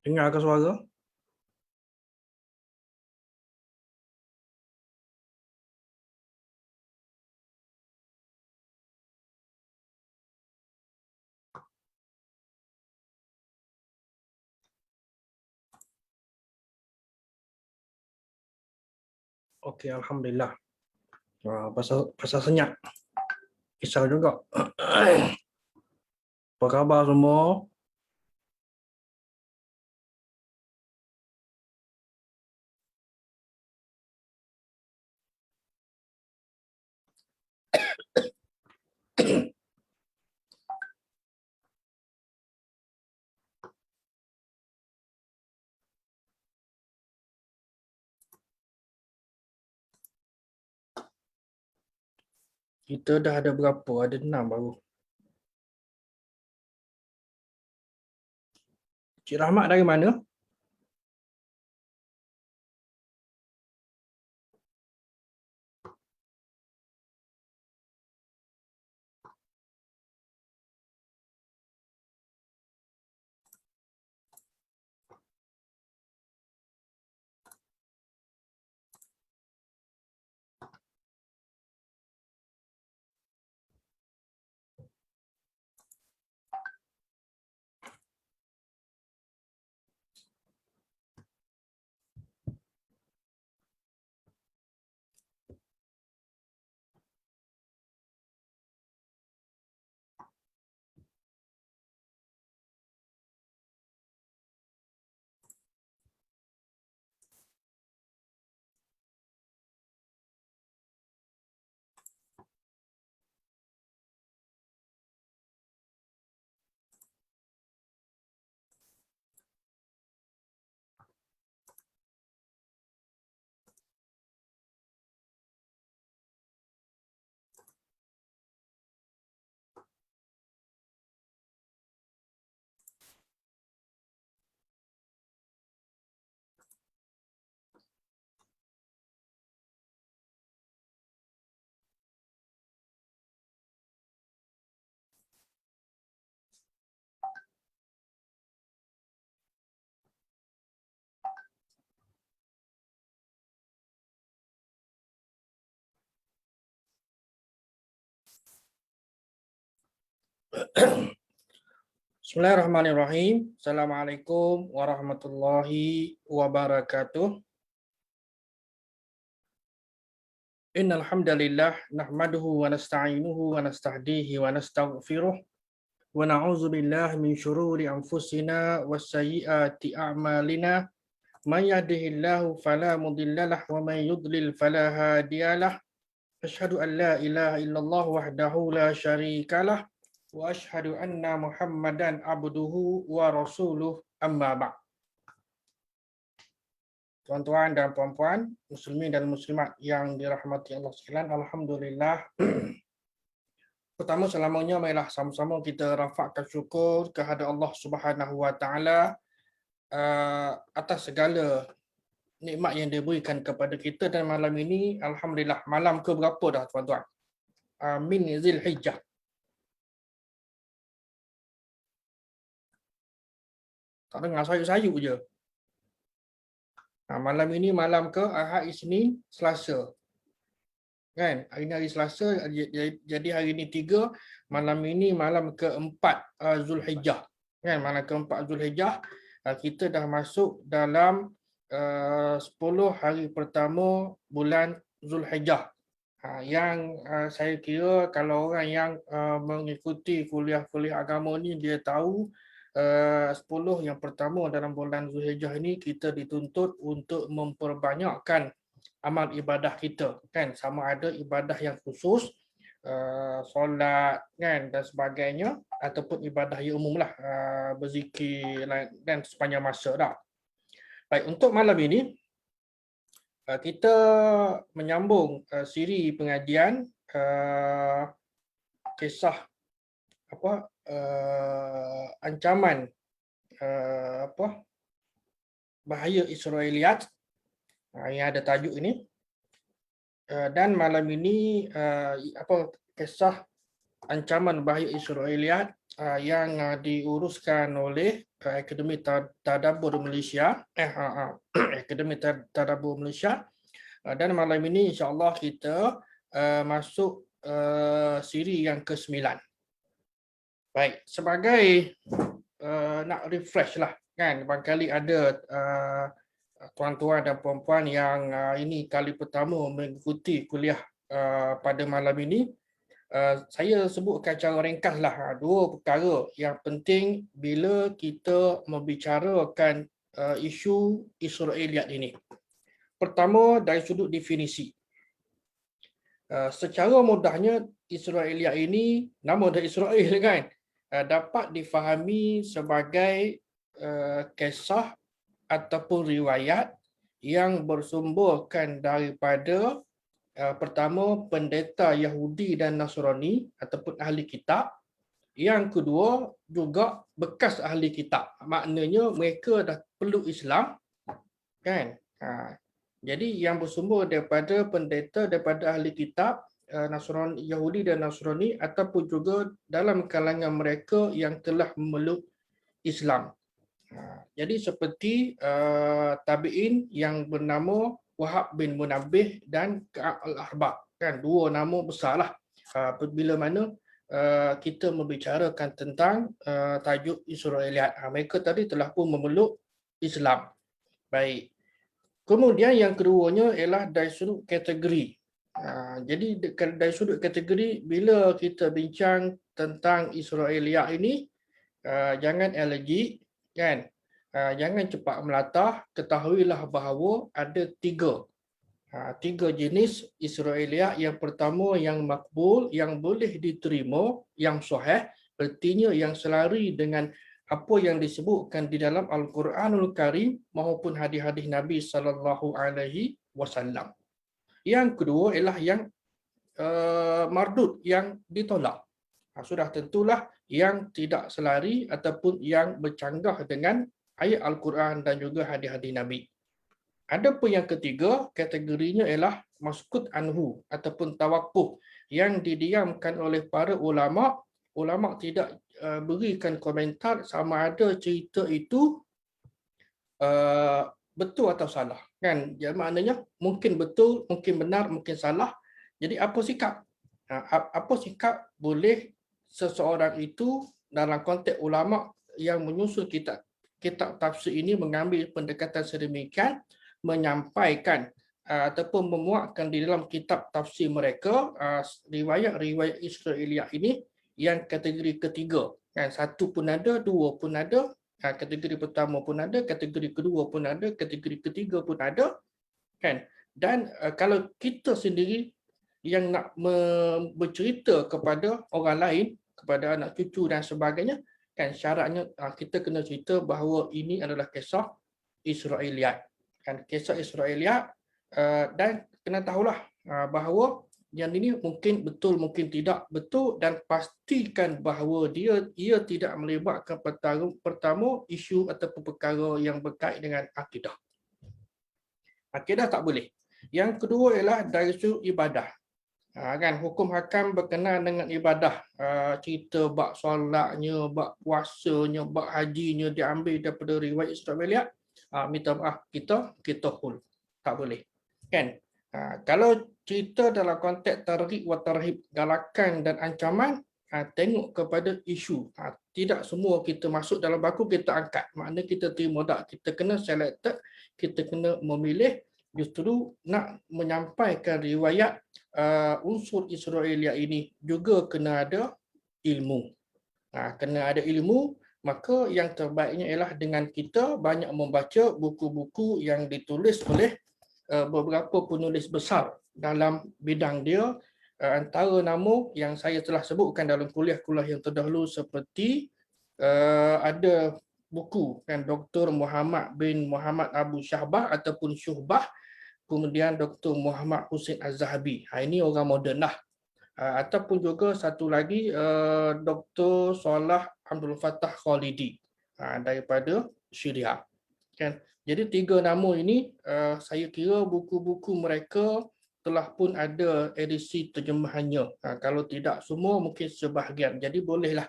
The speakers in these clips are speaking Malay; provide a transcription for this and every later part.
Dengar ke suara? Okey, alhamdulillah. Pasal senyap. Risau juga. Apa khabar semua? Kita dah ada berapa? Ada 6 baru. Cik Rahmat dari mana? Bismillahirrahmanirrahim. Assalamualaikum warahmatullahi wabarakatuh. Innal hamdalillah nahmaduhu wa nasta'inuhu wa nastahdihi wa nastaghfiruh wa na'udzu billahi min syururi anfusina was sayyiati a'malina. May yahdihillahu fala mudhillalah wa may yudlil fala hadiyalah. Asyhadu an la ilaha illallah wahdahu la syarikalah wa asyhadu anna Muhammadan abduhu wa rasuluh amma ba'd. Tuan-tuan dan puan-puan, muslimin dan muslimat yang dirahmati Allah sekalian, alhamdulillah. Pertama selamanya marilah sama-sama kita rafakkan syukur kehadrat Allah Subhanahu wa taala atas segala nikmat yang diberikan kepada kita, dan malam ini alhamdulillah malam ke berapa dah tuan-tuan? Min Zulhijjah. Tak dengar sayup-sayup je. Malam ini malam ke Ahad, Isnin, Selasa. Kan? Hari ini hari Selasa, jadi hari ini 3, malam ini malam keempat Zulhijjah. Kan? Malam keempat Zulhijjah, kita dah masuk dalam 10 hari pertama bulan Zulhijjah. Yang saya kira kalau orang yang mengikuti kuliah-kuliah agama ni, dia tahu 10 yang pertama dalam bulan Zulhijjah ini kita dituntut untuk memperbanyakkan amal ibadah kita, kan, sama ada ibadah yang khusus, solat, kan, dan sebagainya, ataupun ibadah yang umum lah, berzikir dan sepanjang masa dah. Baik, untuk malam ini kita menyambung siri pengajian kisah ancaman bahaya Israeliat yang ada tajuk ini, dan malam ini kisah ancaman bahaya Israeliat yang diuruskan oleh Akademi Tadabbur Malaysia, Akademi Tadabbur Malaysia. Dan malam ini insya-Allah kita masuk siri yang ke-9. Baik, sebagai nak refresh lah kan, barangkali ada tuan-tuan dan puan-puan yang ini kali pertama mengikuti kuliah pada malam ini. Saya sebutkan secara ringkaslah dua perkara yang penting bila kita membicarakan isu Israeliat ini. Pertama, dari sudut definisi. Secara mudahnya, Israeliat ini, nama dari Israel kan, dapat difahami sebagai kisah ataupun riwayat yang bersumberkan daripada pertama, pendeta Yahudi dan Nasrani ataupun ahli kitab. Yang kedua, juga bekas ahli kitab. Maknanya mereka dah peluk Islam, kan? Jadi yang bersumber daripada pendeta, daripada ahli kitab, Nasrani, Yahudi dan Nasrani, ataupun juga dalam kalangan mereka yang telah memeluk Islam. Jadi seperti tabi'in yang bernama Wahab bin Munabbih dan Ka'ab al-Ahbar, kan, dua nama besarlah bila mana kita membicarakan tentang tajuk Israeliat. Mereka tadi telah pun memeluk Islam. Baik. Kemudian yang keduanya ialah dari sudut kategori. Jadi dari sudut kategori, bila kita bincang tentang Israeliat ini, jangan alergi, kan? Jangan cepat melatah. Ketahuilah bahawa ada tiga jenis Israeliat. Yang pertama yang makbul, yang boleh diterima, yang sahih, artinya yang selari dengan apa yang disebutkan di dalam Al-Quranul Karim maupun hadis-hadis Nabi sallallahu alaihi wasallam. Yang kedua ialah yang mardud, yang ditolak. Sudah tentulah yang tidak selari ataupun yang bercanggah dengan ayat Al-Quran dan juga hadis-hadis Nabi. Adapun yang ketiga, kategorinya ialah maskut anhu ataupun tawakkuf, yang didiamkan oleh para ulama. Ulama tidak berikan komentar sama ada cerita itu betul atau salah, kan? Jadi maknanya mungkin betul, mungkin benar, mungkin salah. Jadi apa sikap? Apa sikap boleh seseorang itu dalam konteks ulama yang menyusun kitab tafsir ini mengambil pendekatan sedemikian, menyampaikan ataupun memuatkan di dalam kitab tafsir mereka riwayat-riwayat Israeliat ini yang kategori ketiga. Satu pun ada, dua pun ada, kategori pertama pun ada, kategori kedua pun ada, kategori ketiga pun ada, kan? Dan kalau kita sendiri yang nak bercerita kepada orang lain, kepada anak cucu dan sebagainya, kan, syaratnya kita kena cerita bahawa ini adalah kisah Israeliat, kan, kisah Israeliat, dan kena tahulah bahawa yang ini mungkin betul, mungkin tidak betul, dan pastikan bahawa ia tidak melibatkan pertama isu ataupun perkara yang berkait dengan akidah. Akidah tak boleh. Yang kedua ialah dari sudut ibadah. Kan, hukum hakam berkenaan dengan ibadah, cerita bab solatnya, bab puasanya, bab hajinya diambil daripada riwayat Israeliat, minta maaf, kita hul, tak boleh, kan? Kalau cerita dalam konteks targhib wa tarhib, galakan dan ancaman, tengok kepada isu. Tidak semua kita masuk dalam baku kita angkat, makna kita terima tak, kita kena selected, kita kena memilih. Justru nak menyampaikan riwayat unsur Israeliat ini juga kena ada ilmu. Kena ada ilmu, maka yang terbaiknya ialah dengan kita banyak membaca buku-buku yang ditulis oleh beberapa penulis besar dalam bidang dia. Antara nama yang saya telah sebutkan dalam kuliah-kuliah yang terdahulu seperti ada buku, kan, Dr. Muhammad bin Muhammad Abu Syahbah ataupun Syuhbah, kemudian Dr. Muhammad Hussein Az-Zahabi. Ini orang moden lah. Ataupun juga satu lagi Dr. Salah Abdul Fattah Khalidi daripada Syria. Kan? Jadi tiga nama ini saya kira buku-buku mereka telah pun ada edisi terjemahannya. Kalau tidak semua, mungkin sebahagian. Jadi bolehlah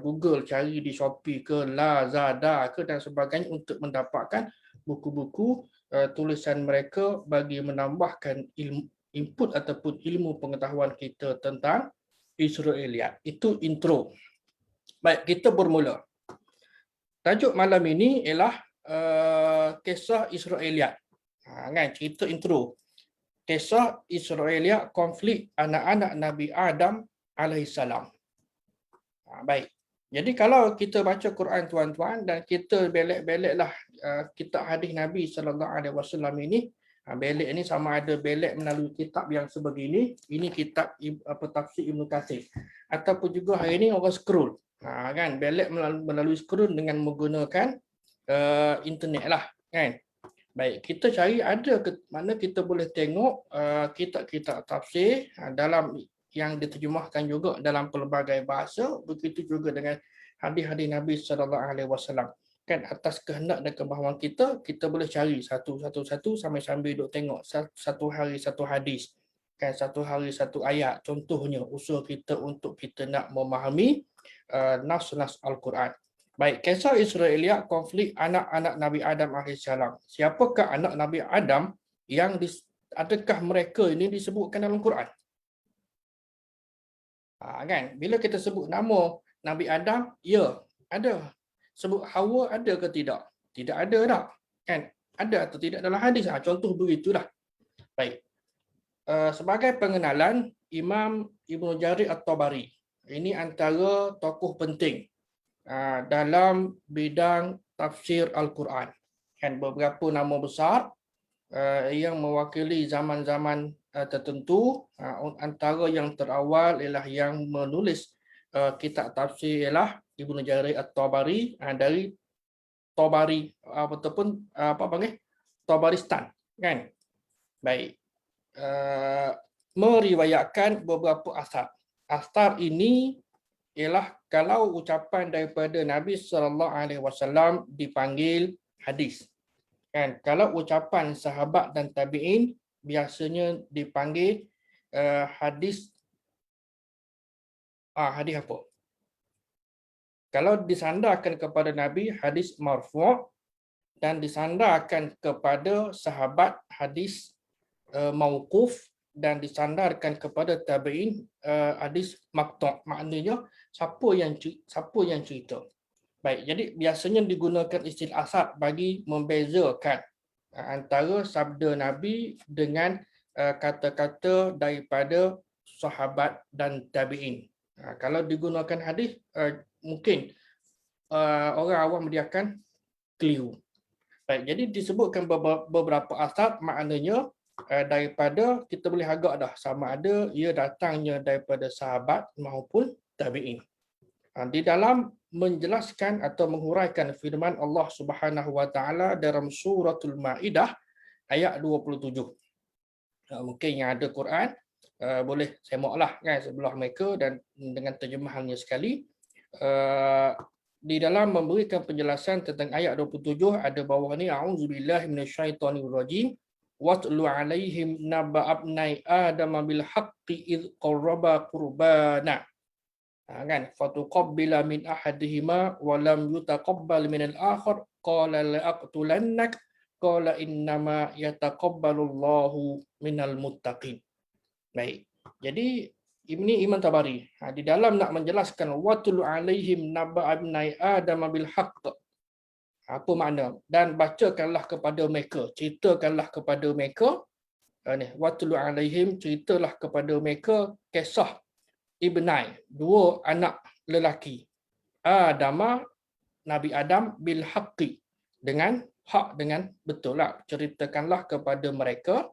Google cari di Shopee ke Lazada ke dan sebagainya untuk mendapatkan buku-buku tulisan mereka bagi menambahkan ilmu, input ataupun ilmu pengetahuan kita tentang Israeliat. Itu intro. Baik, kita bermula. Tajuk malam ini ialah kisah Israeliat. Kan, cerita intro. Kisah Israeliat konflik anak-anak Nabi Adam alaihissalam. Baik. Jadi kalau kita baca Quran tuan-tuan dan kita belek-beleklah kitab hadis Nabi sallallahu alaihi wasallam ini, belek ini sama ada belek melalui kitab yang sebegini, ini kitab tafsir Ibnu Katsir, ataupun juga hari ini orang scroll. Kan belek melalui scroll dengan menggunakan internet lah kan. Baik, kita cari ada ke mana kita boleh tengok kitab-kitab tafsir dalam yang diterjemahkan juga dalam pelbagai bahasa, begitu juga dengan hadis-hadis Nabi sallallahu alaihi wasallam. Kan atas kehendak dan kemahuan kita, kita boleh cari satu-satu sambil duk tengok satu hari satu hadis. Kan satu hari satu ayat. Contohnya usaha kita untuk kita nak memahami nas-nas Al-Quran. Baik, kisah Israeliat konflik anak-anak Nabi Adam alaihissalam. Siapakah anak Nabi Adam yang adakah mereka ini disebutkan dalam Quran? Kan? Bila kita sebut nama Nabi Adam, ya, ada. Sebut Hawa ada ke tidak? Tidak ada tak? Kan? Ada atau tidak dalam hadis? Contoh begitulah. Baik. Sebagai pengenalan, Imam Ibnu Jarir At-Tabari. Ini antara tokoh penting dalam bidang tafsir Al-Quran. Kan beberapa nama besar yang mewakili zaman-zaman tertentu. Antara yang terawal ialah yang menulis kitab tafsir ialah Ibnu Jarir At-Tabari dari Tabari ataupun apa panggil Tabaristan kan. Baik. Meriwayatkan beberapa asar. Asar ini ialah kalau ucapan daripada Nabi sallallahu alaihi wasallam dipanggil hadis. Kan kalau ucapan sahabat dan tabi'in biasanya dipanggil hadis hadis apa? Kalau disandarkan kepada Nabi hadis marfu' dan disandarkan kepada sahabat hadis mauquf dan disandarkan kepada tabi'in hadis maqtu'. Maknanya siapa yang cerita. Baik, jadi biasanya digunakan istilah asar bagi membezakan antara sabda Nabi dengan kata-kata daripada sahabat dan tabi'in. Kalau digunakan hadis mungkin orang awam dia akan keliru. Baik, jadi disebutkan beberapa asar maknanya daripada kita boleh agak dah sama ada ia datangnya daripada sahabat maupun tabi'in. Di dalam menjelaskan atau menguraikan firman Allah Subhanahu wa taala dalam suratul Maidah ayat 27. Mungkin yang ada Quran boleh semaklah kan sebelah mereka dan dengan terjemahannya sekali. Di dalam memberikan penjelasan tentang ayat 27 ada bawah ni a'udzubillahi minasyaitonirrajim. Watlu alaihim naba abnai adam bil haqqi id qarraba qurbana. Kan fatuqabbila min ahadihima wa lam yutaqabbal min al-akhar qala la aqtulannak qala innama yataqabbalullahu minal muttaqin. Baik. Jadi ini Imam Tabari di dalam nak menjelaskan watlu alaihim naba abnai adam bil haqq. Apa makna? Dan bacakanlah kepada mereka, ceritakanlah kepada mereka watlu alaihim, ceritalah kepada mereka kisah ibnai, dua anak lelaki Adama, Nabi Adam bil haqqi, dengan hak, dengan betul lah. Ceritakanlah kepada mereka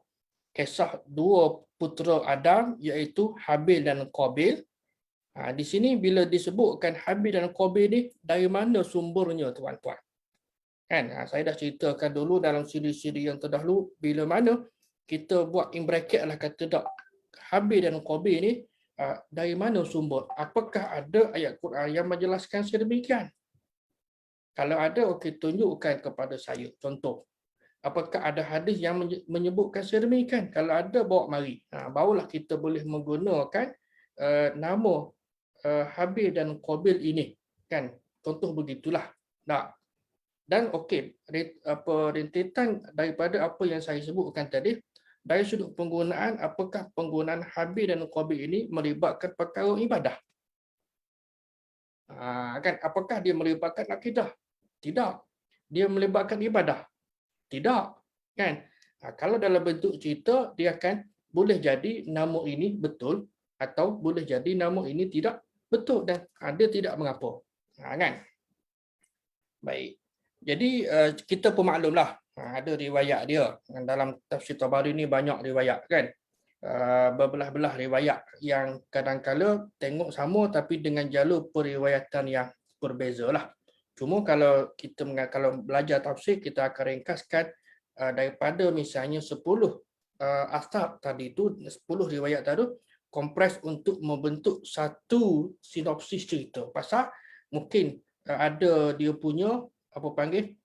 kisah dua putera Adam iaitu Habil dan Qabil. Di sini bila disebutkan Habil dan Qabil ni dari mana sumbernya tuan-tuan? Kan saya dah ceritakan dulu dalam siri-siri yang terdahulu bila mana kita buat in bracket lah kata tak Habil dan Qabil ni dari mana sumber? Apakah ada ayat Quran yang menjelaskan sedemikian? Kalau ada, okey, tunjukkan kepada saya contoh. Apakah ada hadis yang menyebutkan sedemikian? Kalau ada, bawa mari. Barulah kita boleh menggunakan nama Habil dan Qabil ini. Kan? Contoh begitulah. Tak. Dan okey, rentetan daripada apa yang saya sebutkan tadi, dari sudut penggunaan, apakah penggunaan Habil dan Qabil ini melibatkan perkara ibadah? Kan? Apakah dia melibatkan akidah? Tidak. Dia melibatkan ibadah? Tidak, kan? Kalau dalam bentuk cerita, dia akan boleh jadi nama ini betul atau boleh jadi nama ini tidak betul dan dia tidak mengapa. Kan? Baik. Jadi kita pun maklumlah ada riwayat dia. Dalam tafsir Tabari ni banyak riwayat kan. Berbelah-belah riwayat yang kadang-kala tengok sama tapi dengan jalur periwayatan yang berbeza lah. Cuma kalau kalau belajar tafsir, kita akan ringkaskan daripada misalnya 10 asar tadi itu, 10 riwayat tadi kompres untuk membentuk satu sinopsis cerita. Pasal mungkin ada dia punya apa panggil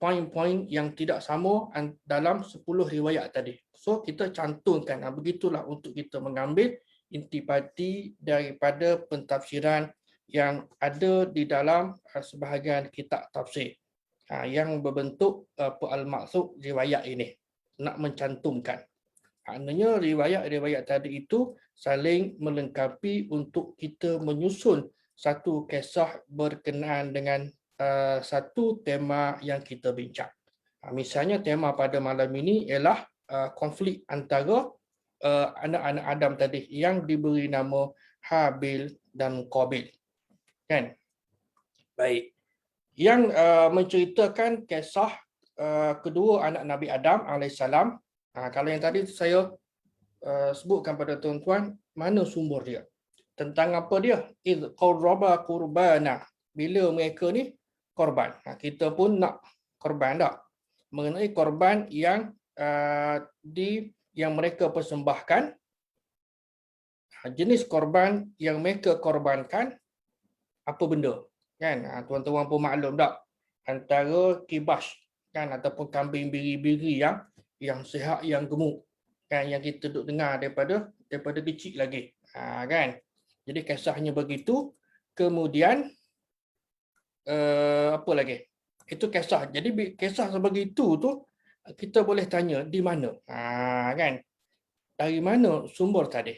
poin-poin yang tidak sama dalam 10 riwayat tadi. So kita cantumkan, begitulah untuk kita mengambil intipati daripada pentafsiran yang ada di dalam sebahagian kitab tafsir yang berbentuk al-maksud riwayat ini, nak mencantumkan. Maknanya riwayat-riwayat tadi itu saling melengkapi untuk kita menyusun satu kisah berkenaan dengan satu tema yang kita bincang. Misalnya tema pada malam ini ialah konflik antara anak-anak Adam tadi yang diberi nama Habil dan Qabil. Kan? Baik. Yang menceritakan kisah kedua anak Nabi Adam alaihissalam. Kalau yang tadi saya sebutkan pada tuan-tuan, mana sumber dia? Tentang apa dia? Idh qarraba qurbana. Bila mereka ni korban. Kita pun nak korban tak? Mengenai korban yang yang mereka persembahkan, jenis korban yang mereka korbankan apa benda? Kan? Tuan-tuan pun maklum tak? Antara kibas kan, ataupun kambing biri-biri yang sihat, yang gemuk, kan, yang kita duk dengar daripada kecil lagi. Kan? Jadi kisahnya begitu. Kemudian apa lagi? Itu kisah. Jadi kisah sebegitu tu kita boleh tanya di mana? Kan? Dari mana sumber tadi?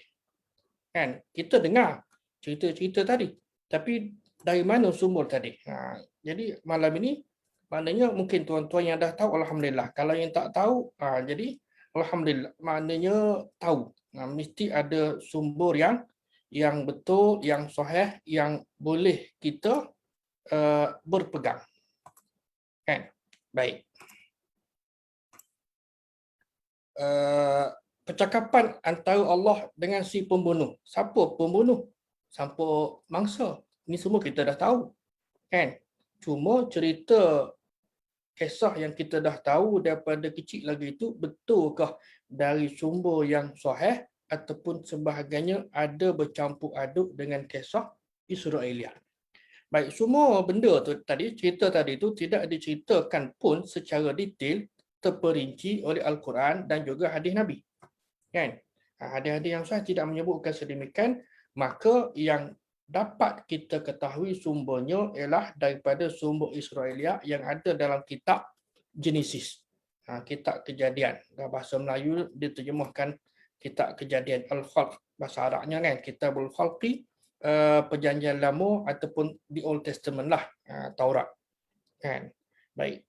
Kan? Kita dengar cerita-cerita tadi. Tapi dari mana sumber tadi? Jadi malam ini maknanya mungkin tuan-tuan yang dah tahu, alhamdulillah. Kalau yang tak tahu, jadi alhamdulillah. Maknanya tahu. Mesti ada sumber yang betul, yang sahih, yang boleh kita berpegang. Kan? Baik. Percakapan antara Allah dengan si pembunuh. Siapa pembunuh? Siapa mangsa? Ini semua kita dah tahu. Kan? Cuma cerita kisah yang kita dah tahu daripada kecil lagi itu, betulkah dari sumber yang sahih ataupun sebahagiannya ada bercampur aduk dengan kisah Israeliat. Baik, semua benda tu tadi, cerita tadi itu tidak diceritakan pun secara detail, terperinci oleh Al-Quran dan juga hadis Nabi. Kan? Hadis-hadis yang sahih tidak menyebutkan sedemikian, maka yang dapat kita ketahui sumbernya ialah daripada sumber Israeliat yang ada dalam kitab Genesis. Kitab Kejadian. Dalam bahasa Melayu diterjemahkan kitab Kejadian, Al-Khalq bahasa Arabnya kan, Kitabul Khalqi, Perjanjian Lama ataupun di Old Testament lah, Taurat. Kan? Baik.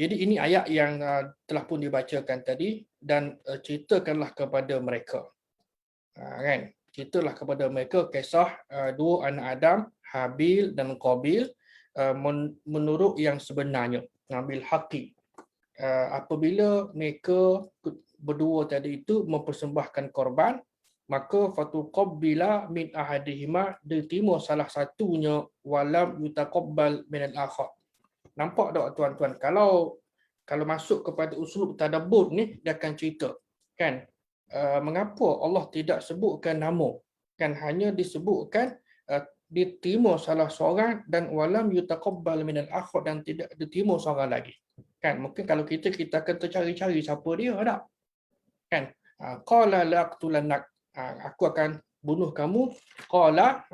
Jadi ini ayat yang telah pun dibacakan tadi, dan ceritakanlah kepada mereka. Kan? Ceritalah kepada mereka kisah dua anak Adam, Habil dan Qabil, menurut yang sebenarnya, bil haqi. Apabila mereka berdua tadi itu mempersembahkan korban, maka fatuqabbila min ahadihima, diterima salah satunya, walam yutaqabbal min al-akhar. Nampak tak tuan-tuan? Kalau masuk kepada uslub tadabbur ni, dia akan cerita kan mengapa Allah tidak sebutkan nama, kan hanya disebutkan diterima salah seorang, dan walam yutaqabbal min al-akhar, dan tidak diterima seorang lagi. Kan mungkin kalau kita akan tercari-cari siapa dia tak? Kan? Qala laqtulannak. Aku akan bunuh kamu. Qala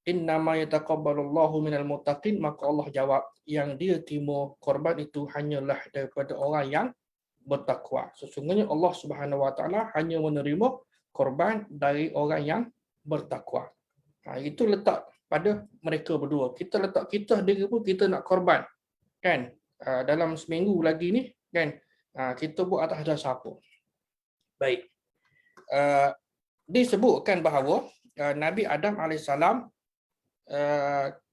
innama yataqabbalullahu minal muttaqin, maka Allah jawab yang dia terima korban itu hanyalah daripada orang yang bertakwa. Sesungguhnya Allah Subhanahu Wa Taala hanya menerima korban dari orang yang bertakwa. Itu letak pada mereka berdua. Kita letak kita sendiri pun kita nak korban, kan? Dalam seminggu lagi ni, kan? Kita buat atas dasar apa? Baik. Disebutkan bahawa Nabi Adam alaihissalam,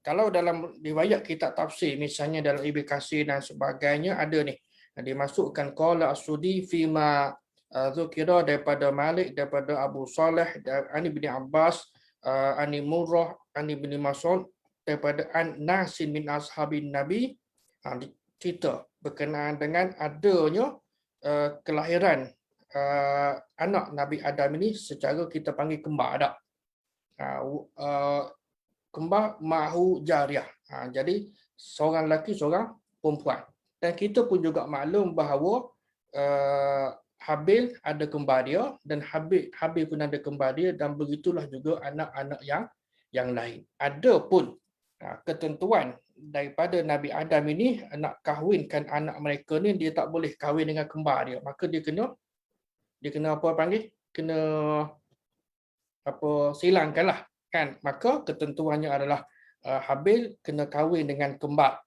kalau dalam riwayat kitab tafsir, misalnya dalam Ibn Katsir dan sebagainya, ada ni dimasukkan qala as-Sudi fima dzukira daripada Malik, daripada Abu Saleh, Ani bin Abbas, Ani Murrah, Ani bin Mas'ud, daripada An-Nasin min ashabin Nabi, cerita berkenaan dengan adanya kelahiran anak Nabi Adam ini secara kita panggil kembar tak? Kembar mahu jariah. Jadi seorang lelaki, seorang perempuan. Dan kita pun juga maklum bahawa Habil ada kembar dia dan Habil pun ada kembar dia, dan begitulah juga anak-anak yang lain. Ada pun ketentuan daripada Nabi Adam ini nak kahwinkan anak mereka ni, dia tak boleh kahwin dengan kembar dia. Maka dia kena apa panggil? Kena silangkanlah, kan? Maka ketentuannya adalah Habil kena kahwin dengan kembar.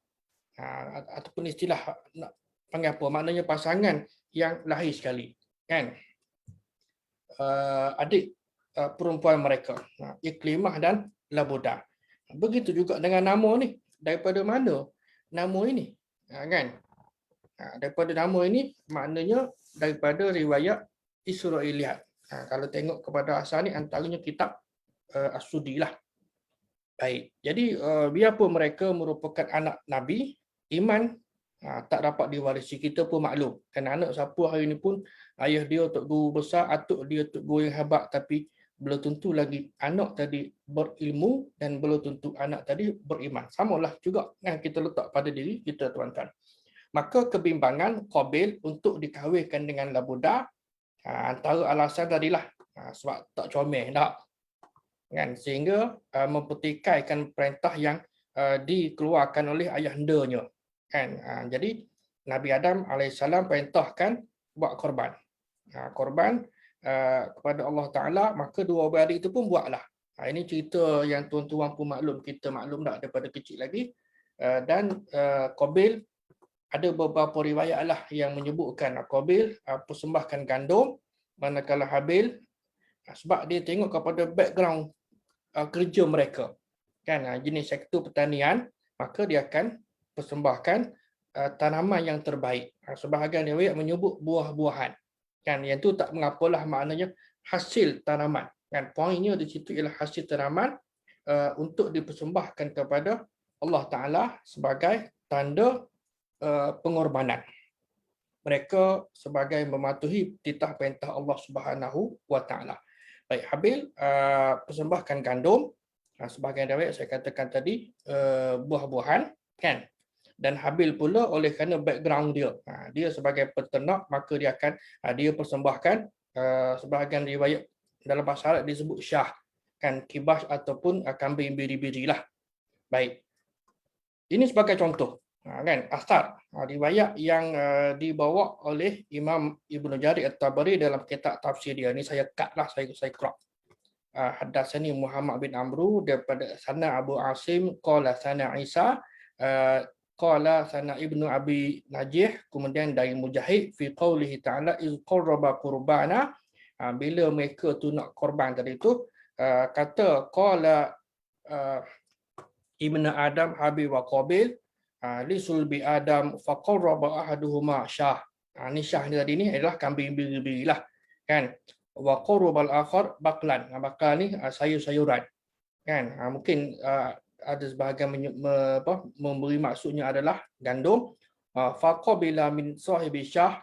Ataupun istilah nak panggil apa? Maknanya pasangan yang lahir sekali, kan? Adik perempuan mereka, Iklimah dan Labuda. Begitu juga dengan nama ni. Daripada mana nama ini? Kan? Daripada nama ini maknanya daripada riwayat Israiliyat. Kalau tengok kepada asal ni, antaranya kitab As-Sudi lah. Baik. Jadi biarpun mereka merupakan anak Nabi, iman tak dapat diwarisi. Kita pun maklum. Kan anak siapa hari ni pun ayah dia tok guru besar, atuk dia tok guru yang hebat, tapi belum tentu lagi anak tadi berilmu dan belum tentu anak tadi beriman. Samalah juga yang kita letak pada diri kita, tuan-tuan. Maka kebimbangan Qabil untuk dikahwinkan dengan Labuda, antara alasan tadilah sebab tak comel tak, kan, sehingga mempertikaikan perintah yang dikeluarkan oleh ayahandanya, kan. Jadi Nabi Adam alaihissalam perintahkan buat korban, kepada Allah Taala, maka dua beradik itu pun buatlah. Ini cerita yang tuan-tuan pun maklum, kita maklum tak daripada kecil lagi. Dan Qabil, ada beberapa riwayat lah yang menyebutkan Qabil persembahkan gandum, manakala Habil sebab dia tengok kepada background kerja mereka, kan, jenis sektor pertanian, maka dia akan persembahkan tanaman yang terbaik. Sebahagian riwayat menyebut buah-buahan, kan, yang tu tak mengapalah, maknanya hasil tanaman, kan. Poinnya di situ ialah hasil tanaman untuk dipersembahkan kepada Allah Taala sebagai tanda pengorbanan mereka sebagai mematuhi titah perintah Allah Subhanahu Wa Taala. Baik, Habil persembahkan gandum, sebahagian riwayat saya katakan tadi buah-buahan, kan. Dan Habil pula oleh kerana background dia, dia sebagai peternak, maka dia akan dia persembahkan sebahagian riwayat dalam bahasa Arab disebut syah, kan, kibas ataupun kambing biri-biri lah. Baik, ini sebagai contoh, kan, asar riwayat yang dibawa oleh Imam Ibnu Jarir At-Tabari dalam kitab tafsir dia. Ini saya cut lah, saya crop. Hadatsani Muhammad bin Amru daripada sana Abu Asim qala sana Isa qala sana Ibnu Abi Najih, kemudian dari Mujahid fi qaulihi ta'ala iz qarraba qurbana, bila mereka tu nak korban tadi tu, kata qala Ibnu Adam Habil wa Qabil lisul bi Adam faqarraba ahaduhuma syah. Ni syah ni tadi ni adalah kambing biri-biri lah, kan. Wa qarrabal akhar baqlan. Baqlan ni sayur-sayuran, kan. Mungkin ada sebahagian memberi maksudnya adalah gandum. Faqabila min sahibi syah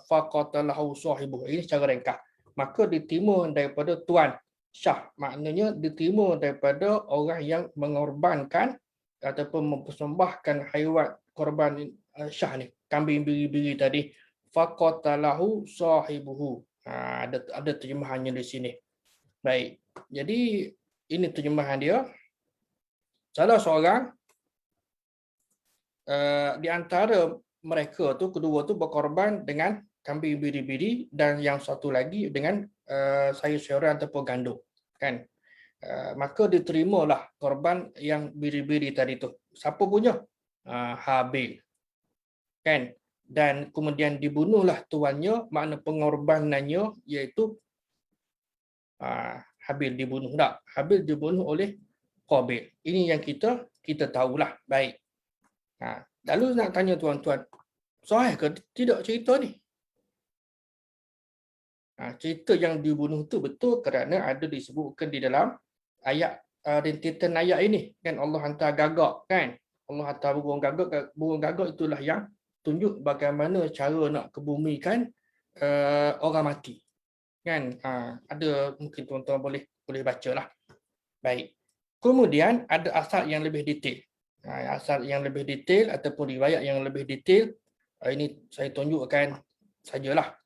faqatalahu sahibuh. Ini secara ringkas. Maka diterima daripada tuan syah, maknanya diterima daripada orang yang mengorbankan ataupun mempersembahkan haiwan korban syah ni, kambing biri-biri tadi. Faqatalahu sahibuhu. Ada terjemahannya di sini. Baik. Jadi ini terjemahan dia. Salah seorang di antara mereka tu, kedua tu berkorban dengan kambing biri-biri, dan yang satu lagi dengan sayur-sayuran ataupun gandum, kan. Maka diterimalah korban yang biri-biri tadi tu. Siapa punya? Habil, kan. Dan kemudian dibunuhlah tuannya, makna pengorbanannya iaitu Habil dibunuh. Tak, Habil dibunuh oleh Qabil. Ini yang kita tahulah. Baik. Lalu nak tanya tuan-tuan, sahih ke tidak cerita ni? Cerita yang dibunuh tu betul kerana ada disebutkan di dalam ayat rintitan ayat ini, kan. Allah hantar gagak, kan. Allah hantar burung gagak. Burung gagak itulah yang tunjuk bagaimana cara nak kebumikan orang mati, kan. Ada, mungkin tuan-tuan boleh bacalah. Baik. Kemudian ada asal yang lebih detail. Asal yang lebih detail ataupun riwayat yang lebih detail, ini saya tunjukkan sajalah.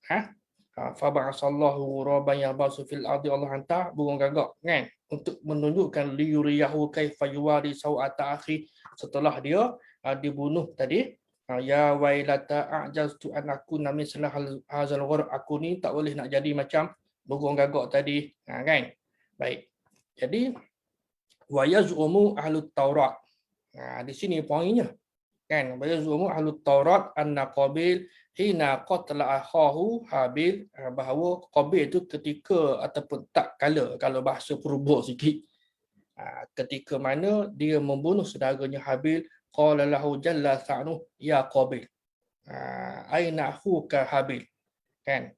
Faba'asallahu ghuraban yabasu fil ardi, Allah hantar burung gagak, kan, untuk menunjukkan liyuriyahu kaifa yuwari sawata akhi, setelah dia dibunuh tadi. Ya wailata a'jaztu an akuna misla hadzal ghurab, aku ni tak boleh nak jadi macam burung gagak tadi, kan. Baik. Jadi wa yaz'umu ahlut Taurat. Di sini poinnya, kan. Wa yaz'umu ahlut Taurat anna Qabil hina qatala akhahu Habil, bahawa Qabil itu ketika ataupun tak kala, kalau bahasa purba sikit, ketika mana dia membunuh saudaranya Habil, qala lahu jalla sa'nuhu ya Qabil aina akhuka Habil, kan.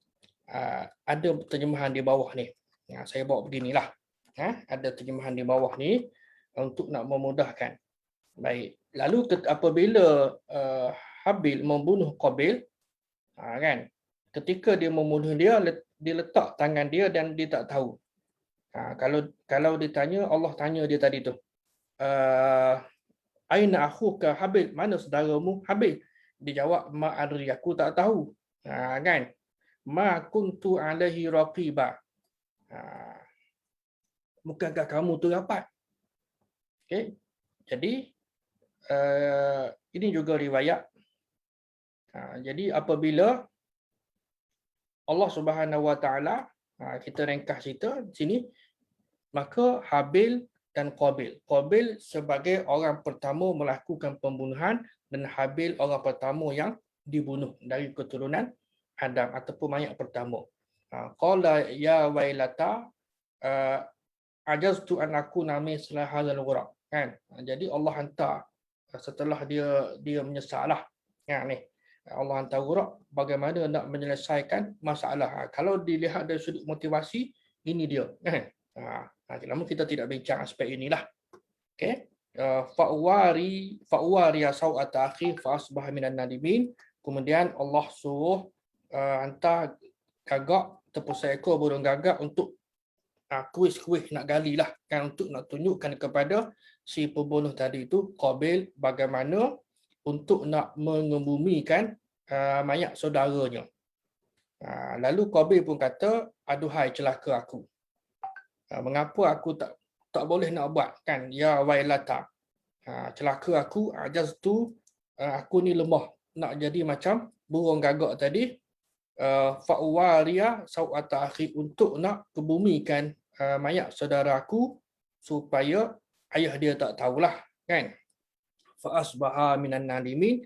Ada terjemahan di bawah ni. Saya bawa beginilah. Ada terjemahan di bawah ni untuk nak memudahkan. Baik. Lalu apabila Habil membunuh Qabil, kan, ketika dia membunuh dia letak tangan dia dan dia tak tahu. Kalau ditanya, Allah tanya dia tadi tu, aina akhuka Habil, mana saudaramu Habil? Dia jawab, ma adri, aku tak tahu. Kan, ma kuntu alaihi raqiba, bukankah kamu tu rapat? Okay. Jadi ini juga riwayat. Jadi apabila Allah Subhanahu Wa Taala, kita ringkas cerita di sini, maka Habil dan Qabil. Qabil sebagai orang pertama melakukan pembunuhan, dan Habil orang pertama yang dibunuh dari keturunan Adam ataupun mayat pertama. Qala ya wailata ajaztu an akuna misla hadzal ghurab, kan. Jadi Allah hantar setelah dia menyesallah, ni Allah hantar ghurab bagaimana nak menyelesaikan masalah. Kalau dilihat dari sudut motivasi, ini dia, kan. Namun kita tidak bincang aspek inilah. Okey. Fa'wari sawata akhi fa asbaha minan nadimin. Kemudian Allah suruh hantar gagak ataupun seekor burung gagak untuk kuis-kuis nak galilah, kan, untuk nak tunjukkan kepada si pembunuh tadi itu, Qabil, bagaimana untuk nak mengebumikan mayat saudaranya. Lalu Qabil pun kata, aduhai celaka aku. Mengapa aku tak boleh nak buat, kan? Ya wailata, celaka aku, ajaztu, aku ni lemah nak jadi macam burung gagak tadi. Fa'wariya sawata akhi, untuk nak kebumikan mayat saudara aku supaya ayah dia tak tahulah, kan. Fa asbaha minan nadimin,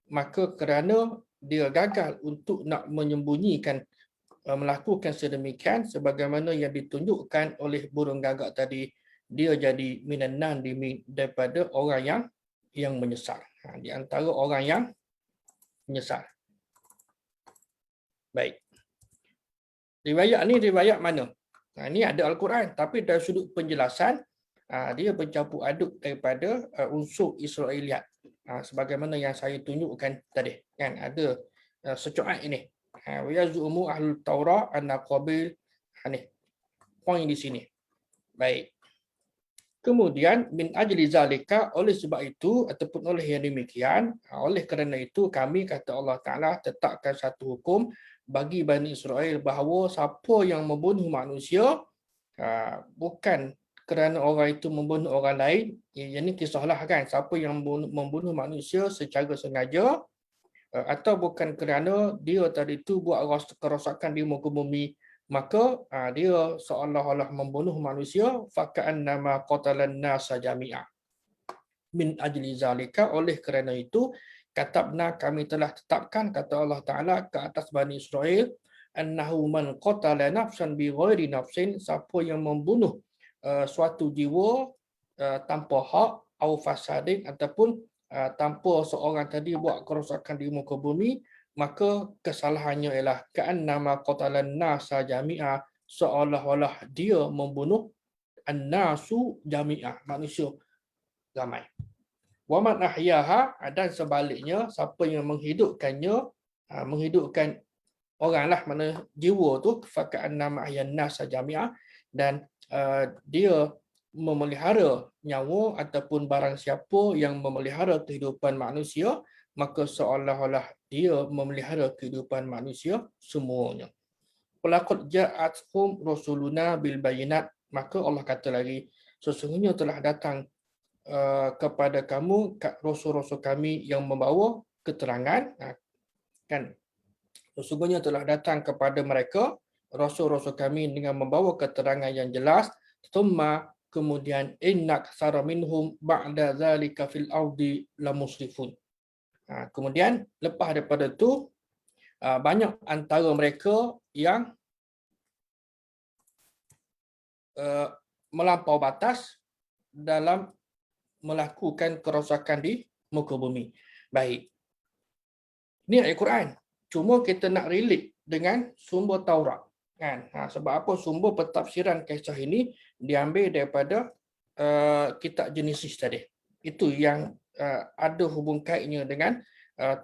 maka kerana dia gagal untuk nak menyembunyikan, melakukan sedemikian sebagaimana yang ditunjukkan oleh burung gagak tadi, dia jadi minan nadimin, daripada orang yang menyesal. Di antara orang yang menyesal. Baik. Riwayat ni riwayat mana? Ini ada Al-Quran, tapi dari sudut penjelasan dia bercampur aduk daripada unsur Israiliyat, sebagaimana yang saya tunjukkan tadi, kan. Ada secuat ini. Wa yazumu ahlul Taurat anna Qabil, ni poin di sini. Baik. Kemudian min ajli zalika, oleh sebab itu ataupun oleh yang demikian, oleh kerana itu kami kata Allah Taala tetapkan satu hukum bagi Bani Israel bahawa siapa yang membunuh manusia bukan kerana orang itu membunuh orang lain, yang ini kisahlah kan, siapa yang membunuh manusia secara sengaja atau bukan kerana dia tadi itu buat kerosakan di muka bumi, maka dia seolah-olah membunuh manusia, faka'annama qatalan nasa jami'a. Min ajli zalika, oleh kerana itu katabna, kami telah tetapkan, kata Allah Taala ke atas Bani Israel, annahu man qatala nafsan bi ghairi nafsin, siapa yang membunuh suatu jiwa tanpa hak, au fasadin, ataupun tanpa seorang tadi buat kerosakan di muka bumi, maka kesalahannya ialah ka'annama qatalan nasa jami'a, seolah-olah dia membunuh an-nasu jami'a, manusia ramai. Wa man ahyaha, dan sebaliknya siapa yang menghidupkannya, menghidupkan oranglah, mana jiwa tu, faka'annama ahyan nasa jami'a, dan dia memelihara nyawa ataupun barang siapa yang memelihara kehidupan manusia, maka seolah-olah dia memelihara kehidupan manusia semuanya. Walaqad ja'athum rasuluna bil bayinat, maka Allah kata lagi, sesungguhnya telah datang kepada kamu rasul-rasul kami yang membawa keterangan, kan, sesungguhnya telah datang kepada mereka rasul-rasul kami dengan membawa keterangan yang jelas. Thumma, kemudian, inna aktsara minhum ba'da zalika fil ardi lamusrifun. Kemudian lepas daripada itu banyak antara mereka yang melampau batas dalam melakukan kerosakan di muka bumi. Baik. Ini ayat Quran. Cuma kita nak relate dengan sumber Taurat. Kan? Sebab apa? Sumber pentafsiran kisah ini diambil daripada kitab Genesis tadi. Itu yang ada hubung kaitnya dengan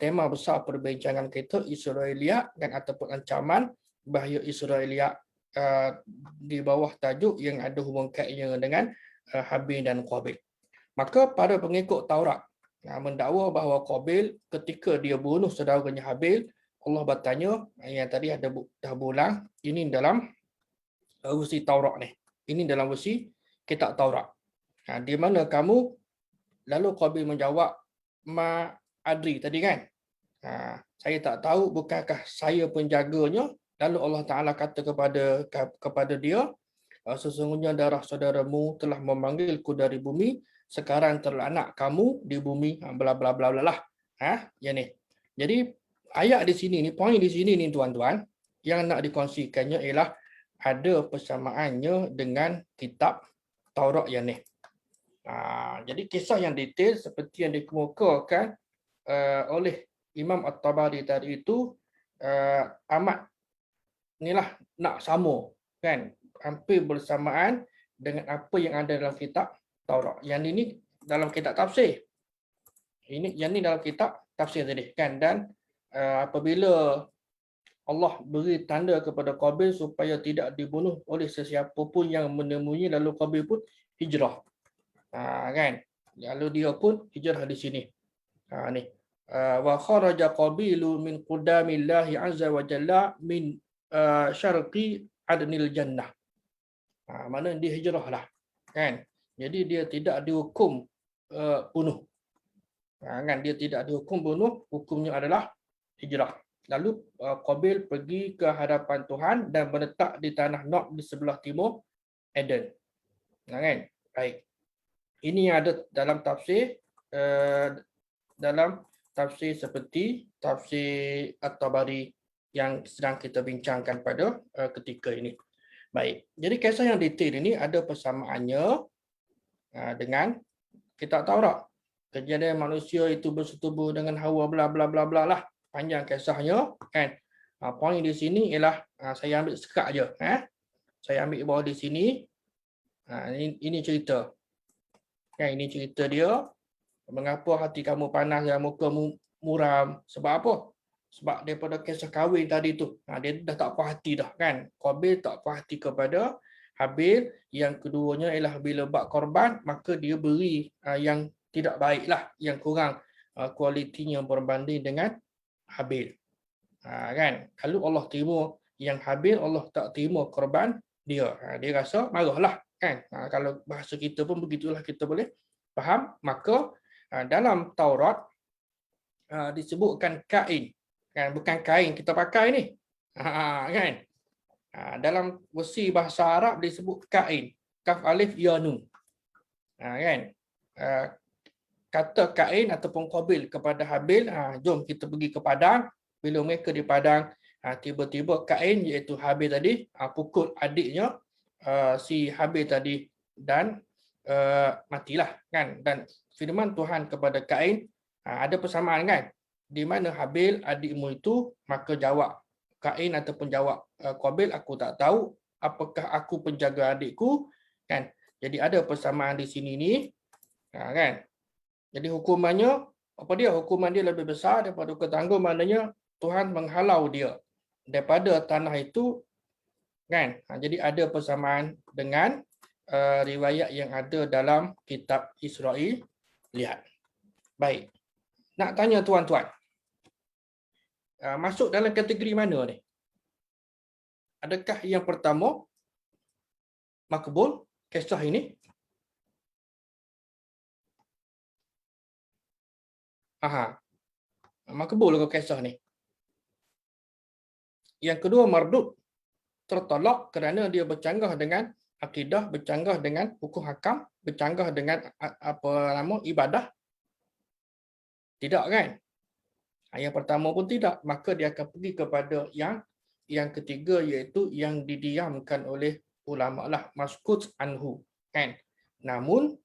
tema besar perbincangan kita, Israeliat dan ataupun ancaman bahaya Israeliat di bawah tajuk yang ada hubung kaitnya dengan Habil dan Qabil. Maka para pengikut Taurat mendakwa bahawa Qabil ketika dia bunuh saudaranya Habil, Allah bertanya, yang tadi ada dah berulang, ini dalam versi Taurat ni. Ini dalam versi kitab Taurat. Di mana kamu? Lalu Qabil menjawab, ma adri tadi kan. Saya tak tahu, bukankah saya penjaganya? Lalu Allah Ta'ala kata kepada dia, sesungguhnya darah saudaramu telah memanggilku dari bumi, sekarang terlanak kamu di bumi, bla bla bla bla lah. Yang ni. Jadi ayat di sini ni, poin di sini ni tuan-tuan, yang nak dikongsikannya ialah ada persamaannya dengan kitab Taurat yang ni. Jadi kisah yang detail seperti yang dikemukakan oleh Imam At-Tabari tadi itu amat inilah nak sama, kan, hampir bersamaan dengan apa yang ada dalam kitab Taurat. Yang ini dalam kitab tafsir. Yang ni dalam kitab tafsir tadi, kan. Dan apabila Allah beri tanda kepada Qabil supaya tidak dibunuh oleh sesiapa pun yang menemui, lalu Qabil pun hijrah. Kan? Lalu dia pun hijrah di sini. Ni. Wa kharaja Qabilu min qudamillahi azza wa jalla min syarqi adnil jannah. Mana dia hijrah lah. Kan? Jadi dia tidak dihukum bunuh. Kan? Dia tidak dihukum bunuh, hukumnya adalah hijrah. Lalu Qabil pergi ke hadapan Tuhan dan menetap di tanah Nod di sebelah timur Eden. Kan? Baik. Ini yang ada dalam tafsir seperti tafsir At-Tabari yang sedang kita bincangkan pada ketika ini. Baik. Jadi kisah yang detail ini ada persamaannya dengan kitab Taurat. Kejadian manusia itu bersetubuh dengan Hawa bla bla bla bla lah. Panjang kisahnya, kan. Poin di sini ialah saya ambil sekat je, Saya ambil bawah di sini. Ini cerita. Kan, ini cerita dia. Mengapa hati kamu panas dan mukamu muram? Sebab apa? Sebab daripada kisah kahwin tadi tu, dia dah tak puas hati dah, kan. Qabil tak puas hati kepada Habil, yang keduanya ialah bila buat korban, maka dia beri yang tidak baiklah, yang kurang kualitinya berbanding dengan Habil. Kan? Kalau Allah terima yang Habil, Allah tak terima korban dia. Dia rasa marahlah. Kan? Kalau bahasa kita pun begitulah kita boleh faham. Maka dalam Taurat disebutkan kain. Kan? Bukan kain kita pakai ni. Kan? Dalam versi bahasa Arab disebut kain. Kaf alif ya nun. Kan? Kata kain ataupun Qabil kepada Habil, jom kita pergi ke padang. Bila mereka di padang, tiba-tiba kain iaitu Habil tadi pukul adiknya si Habil tadi dan matilah kan. Dan firman Tuhan kepada Kain, ada persamaan kan, di mana Habil adikmu itu, maka jawab Kain ataupun jawab Qabil, aku tak tahu, apakah aku penjaga adikku kan. Jadi ada persamaan di sini ni kan. Jadi hukumannya apa dia? Hukuman dia lebih besar daripada ketangguh, maknanya Tuhan menghalau dia daripada tanah itu kan. Jadi ada persamaan dengan riwayat yang ada dalam kitab Israel. Lihat. Baik. Nak tanya tuan-tuan. Masuk dalam kategori mana ni? Adakah yang pertama makbul kisah ini? Makbul ke kisah ni? Yang kedua mardud, tertolak kerana dia bercanggah dengan akidah, bercanggah dengan hukum hakam, bercanggah dengan ibadah. Tidak kan? Yang pertama pun tidak, maka dia akan pergi kepada yang ketiga, iaitu yang didiamkan oleh ulama lah, maskut anhu kan. Namun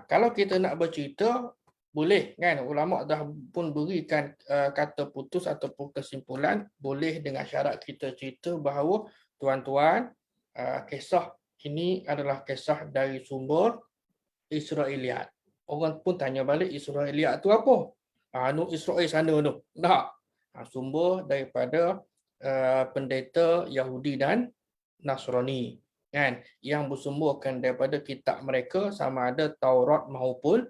kalau kita nak bercerita boleh kan, ulama dah pun berikan kata putus ataupun kesimpulan, boleh dengan syarat kita cerita bahawa tuan-tuan, kisah ini adalah kisah dari sumber Israeliat. Orang pun tanya balik, Israeliat tu apa? Israel sana tu. Tak. Sumber daripada pendeta Yahudi dan Nasrani kan, yang bersumberkan daripada kitab mereka, sama ada Taurat maupun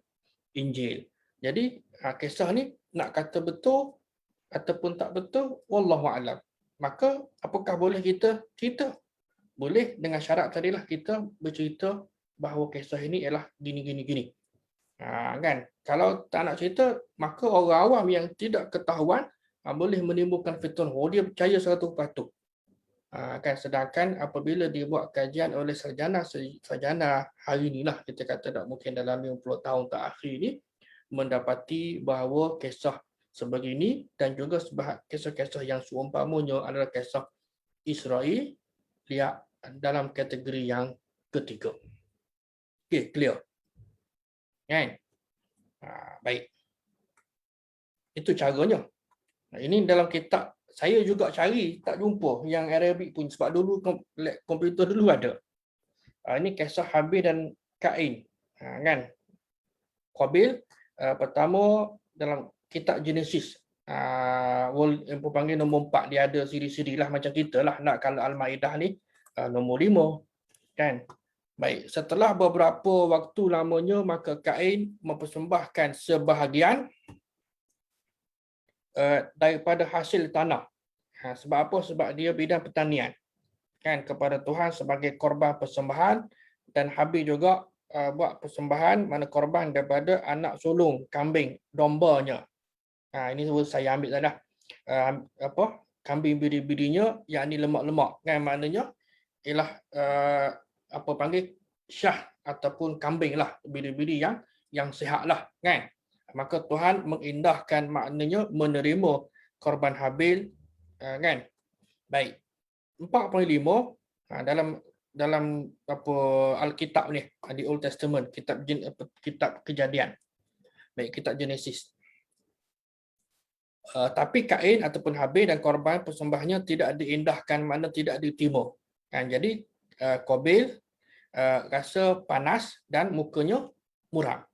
Injil. Jadi kisah ni nak kata betul ataupun tak betul, wallahu a'lam. Maka apakah boleh kita cerita? Boleh dengan syarat tadilah kita bercerita bahawa kisah ini ialah gini. Kan? Kalau tak nak cerita, maka orang awam yang tidak ketahuan boleh menimbulkan fitnah. Dia percaya 100%. Kan, sedangkan apabila dibuat kajian oleh sarjana hari inilah, kita kata tak mungkin dalam 50 tahun terakhir ini, mendapati bahawa kisah sebegini dan juga kisah-kisah yang seumpamanya adalah kisah Israel lihat dalam kategori yang ketiga. Okey, clear. Kan? Baik. Itu caranya. Ini dalam kitab saya juga cari, tak jumpa yang Arabic pun, sebab dulu komputer dulu ada. Ini kisah Habil dan Kain. Kan? Qabil pertama dalam kitab Genesis. Yang panggil nombor 4, dia ada siri-siri lah macam kita lah. Nak kalau Al-Maidah ni nombor 5. Kan? Baik, setelah beberapa waktu lamanya, maka Kain mempersembahkan sebahagian daripada hasil tanah. Sebab apa? Sebab dia bidang pertanian. Kan, kepada Tuhan sebagai korban persembahan, dan Habil juga buat persembahan, mana korban daripada anak sulung kambing dombanya. Ini saya ambil dah. Kambing biri-birinya, yakni lemak-lemak. Kan, maknanya ialah syah ataupun kambing lah, biri-biri yang sihat lah kan. Maka Tuhan mengindahkan, maknanya menerima korban Habil kan. Baik. 4.5 dalam Alkitab ni, di Old Testament, kitab Kejadian. Baik, kitab Genesis. Tapi Kain ataupun Habil dan korban persembahnya tidak diindahkan, makna tidak diterima. Jadi Qabil rasa panas dan mukanya muram.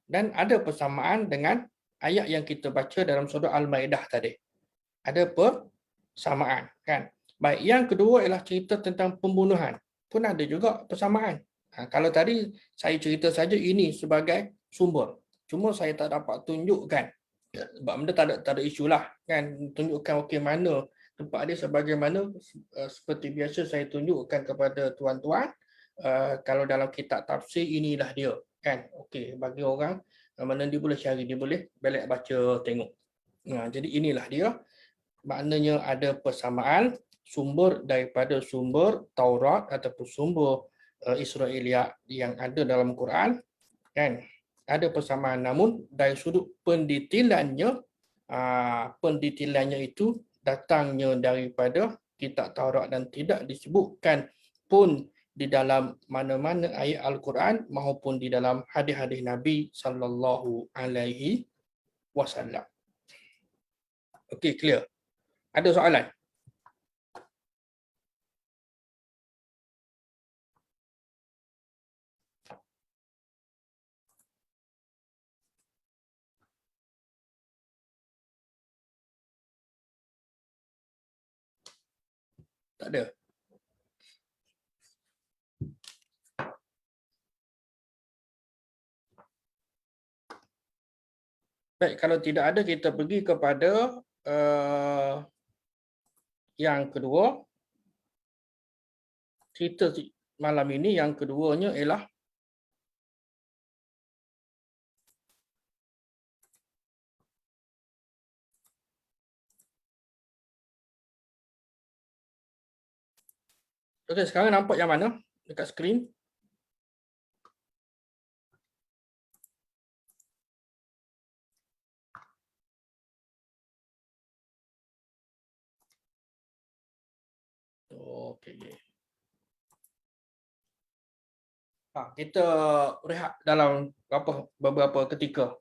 Dan ada persamaan dengan ayat yang kita baca dalam surah Al-Maidah tadi. Ada persamaan kan. Baik, yang kedua ialah cerita tentang pembunuhan. pun ada juga persamaan. Kalau tadi saya cerita saja ini sebagai sumber. Cuma saya tak dapat tunjukkan. Sebab benda tak ada isu lah. Kan? Tunjukkan okey mana tempat dia sebagaimana seperti biasa saya tunjukkan kepada tuan-tuan. Kalau dalam kitab tafsir inilah dia. Kan? Okey, bagi orang mana dia boleh cari, dia boleh balik baca tengok. Jadi inilah dia. Maknanya ada persamaan sumber daripada sumber Taurat ataupun sumber Israeliat yang ada dalam Quran, kan, ada persamaan, namun dari sudut pendetilannya itu datangnya daripada kitab Taurat dan tidak disebutkan pun di dalam mana-mana ayat Al-Quran maupun di dalam hadis-hadis Nabi sallallahu alaihi wasallam. Okey, clear. Ada soalan? Tak ada. Baik, kalau tidak ada kita pergi kepada yang kedua. Cerita malam ini yang keduanya ialah okey, sekarang nampak yang mana dekat skrin? Okey. Kita rehat dalam beberapa ketika.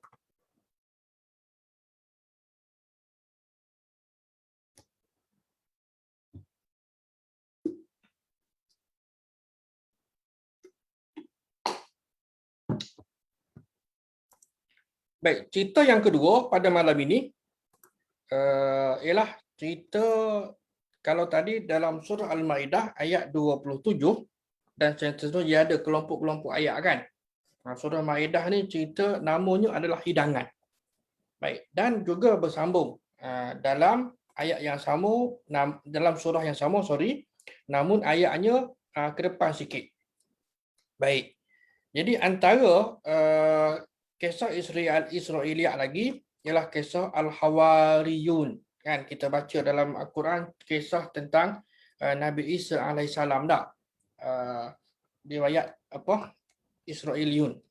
Baik, cerita yang kedua pada malam ini ialah cerita, kalau tadi dalam surah Al-Maidah ayat 27 dan seterusnya dia ada kelompok-kelompok ayat kan. Surah Maidah ni cerita namanya adalah hidangan. Baik, dan juga bersambung dalam ayat yang sama, dalam surah yang sama, namun ayatnya ke depan sikit. Baik. Jadi antara kisah Israeliat lagi ialah kisah Al-Hawariyun. Kan kita baca dalam Al-Quran kisah tentang Nabi Isa alaihissalam dak. Riwayat Israeliun.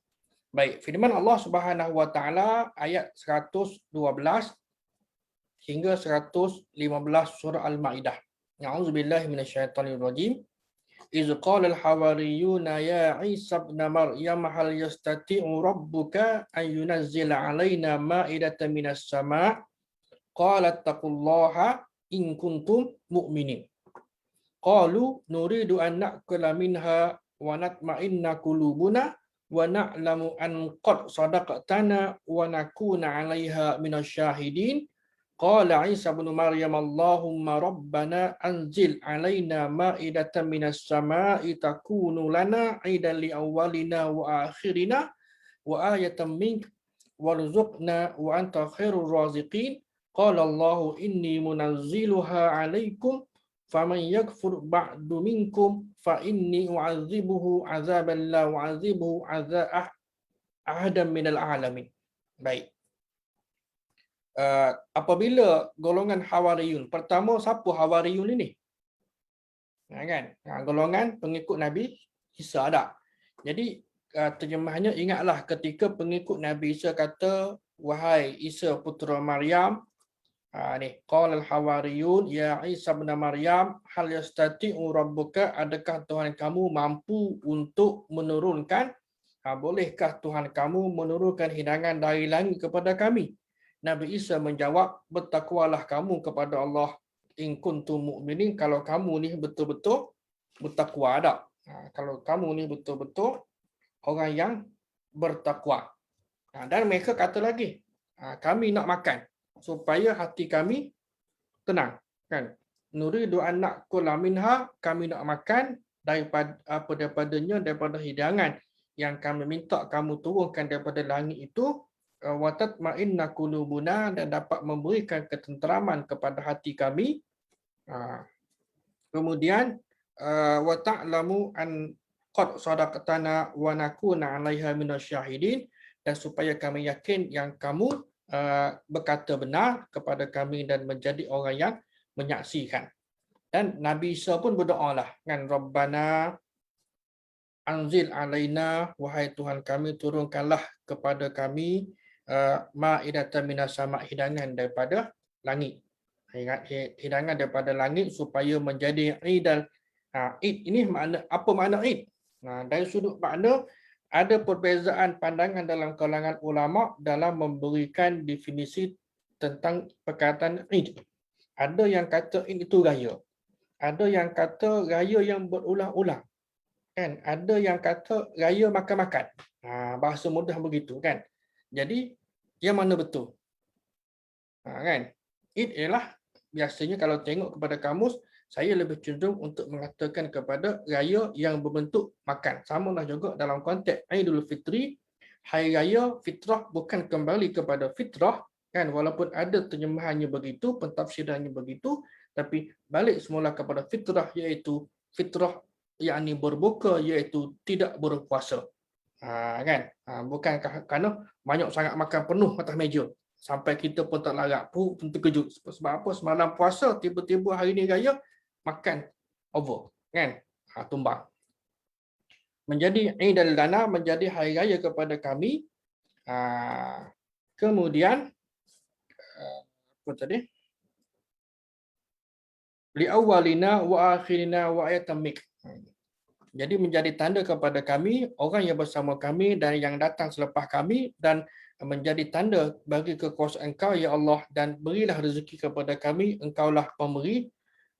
Baik, firman Allah Subhanahu wa taala ayat 112 hingga 115 surah Al-Maidah. A'udzubillahi minasyaitonirrajim. إذ قال الحواريون يا عيسى ابن مريم هل يستطيع ربك أن ينزل علينا مائدة من السماء قال اتقوا الله إن كنتم مؤمنين قالوا نريد أن نأكل منها ونطمئن قلوبنا ونعلم أن قد صدقتنا ونكون عليها من الشاهدين قال عيسى ابن مريم اللهم ربنا أنزل علينا مائدة من السماء تكون لنا عيدا لأولنا وآخرنا وآية منك وارزقنا وأنت خير الرازقين قال الله إني منزلها عليكم فمن يكفر بعد منكم فإني أعذبه عذابا لا أعذبه عذاب أحدا من العالمين. Baik. Apabila golongan Hawariyun, pertama siapa Hawariyun ini? Kan? Golongan pengikut Nabi Isa ada. Jadi terjemahnya, ingatlah ketika pengikut Nabi Isa kata, wahai Isa putera Maryam, ni qala al-hawariyun ya Isa bin Maryam hal yastati'u rabbuka, adakah Tuhan kamu mampu untuk menurunkan, bolehkah Tuhan kamu menurunkan hidangan dari langit kepada kami? Nabi Isa menjawab, bertakwalah kamu kepada Allah in kuntum mu'minin, kalau kamu ni betul-betul bertakwa ada. Kalau kamu ni betul-betul orang yang bertakwa. Dan mereka kata lagi, kami nak makan supaya hati kami tenang, kan? Nuridu an na'kula minha, kami nak makan daripada hidangan yang kami minta kamu turunkan daripada langit itu, wa tatma'inna qulubuna, dan dapat memberikan ketenteraman kepada hati kami. Kemudian wa ta'lamu an qad sadaqtana wa nakuna 'alaiha minasyahidin, dan supaya kami yakin yang kamu berkata benar kepada kami dan menjadi orang yang menyaksikan. Dan Nabi Isa pun berdoa lah kan, Rabbana anzil alaina, wahai Tuhan kami, turunkanlah kepada kami ma'idatan minas sama', hidangan daripada langit. Hidangan daripada langit supaya menjadi idal. Id ini makna apa makna Id? Dari sudut makna ada perbezaan pandangan dalam kalangan ulama dalam memberikan definisi tentang perkataan Id. Ada yang kata Id itu raya. Ada yang kata raya yang berulang-ulang. Kan? Ada yang kata raya makan-makan. Bahasa mudah begitu kan. Jadi yang mana betul? Kan? Id ialah biasanya kalau tengok kepada kamus, saya lebih cenderung untuk mengatakan kepada raya yang berbentuk makan. Samalah juga dalam konteks Aidul Fitri, hari raya fitrah bukan kembali kepada fitrah kan, walaupun ada terjemahannya begitu, pentafsirannya begitu, tapi balik semula kepada fitrah, iaitu fitrah yakni berbuka, iaitu tidak berpuasa. Kan? Bukan kerana banyak sangat makan penuh atas meja sampai kita pun tak larat, pun terkejut. Sebab apa? Semalam puasa, tiba-tiba hari ni raya makan over kan, tumbang. Menjadi Idul Lana, menjadi hari raya kepada kami. Kemudian apa tadi? Li awwalina wa akhirina wa ayatan mik. Jadi menjadi tanda kepada kami, orang yang bersama kami dan yang datang selepas kami, dan menjadi tanda bagi kekuasaan Engkau ya Allah, dan berilah rezeki kepada kami, Engkaulah pemberi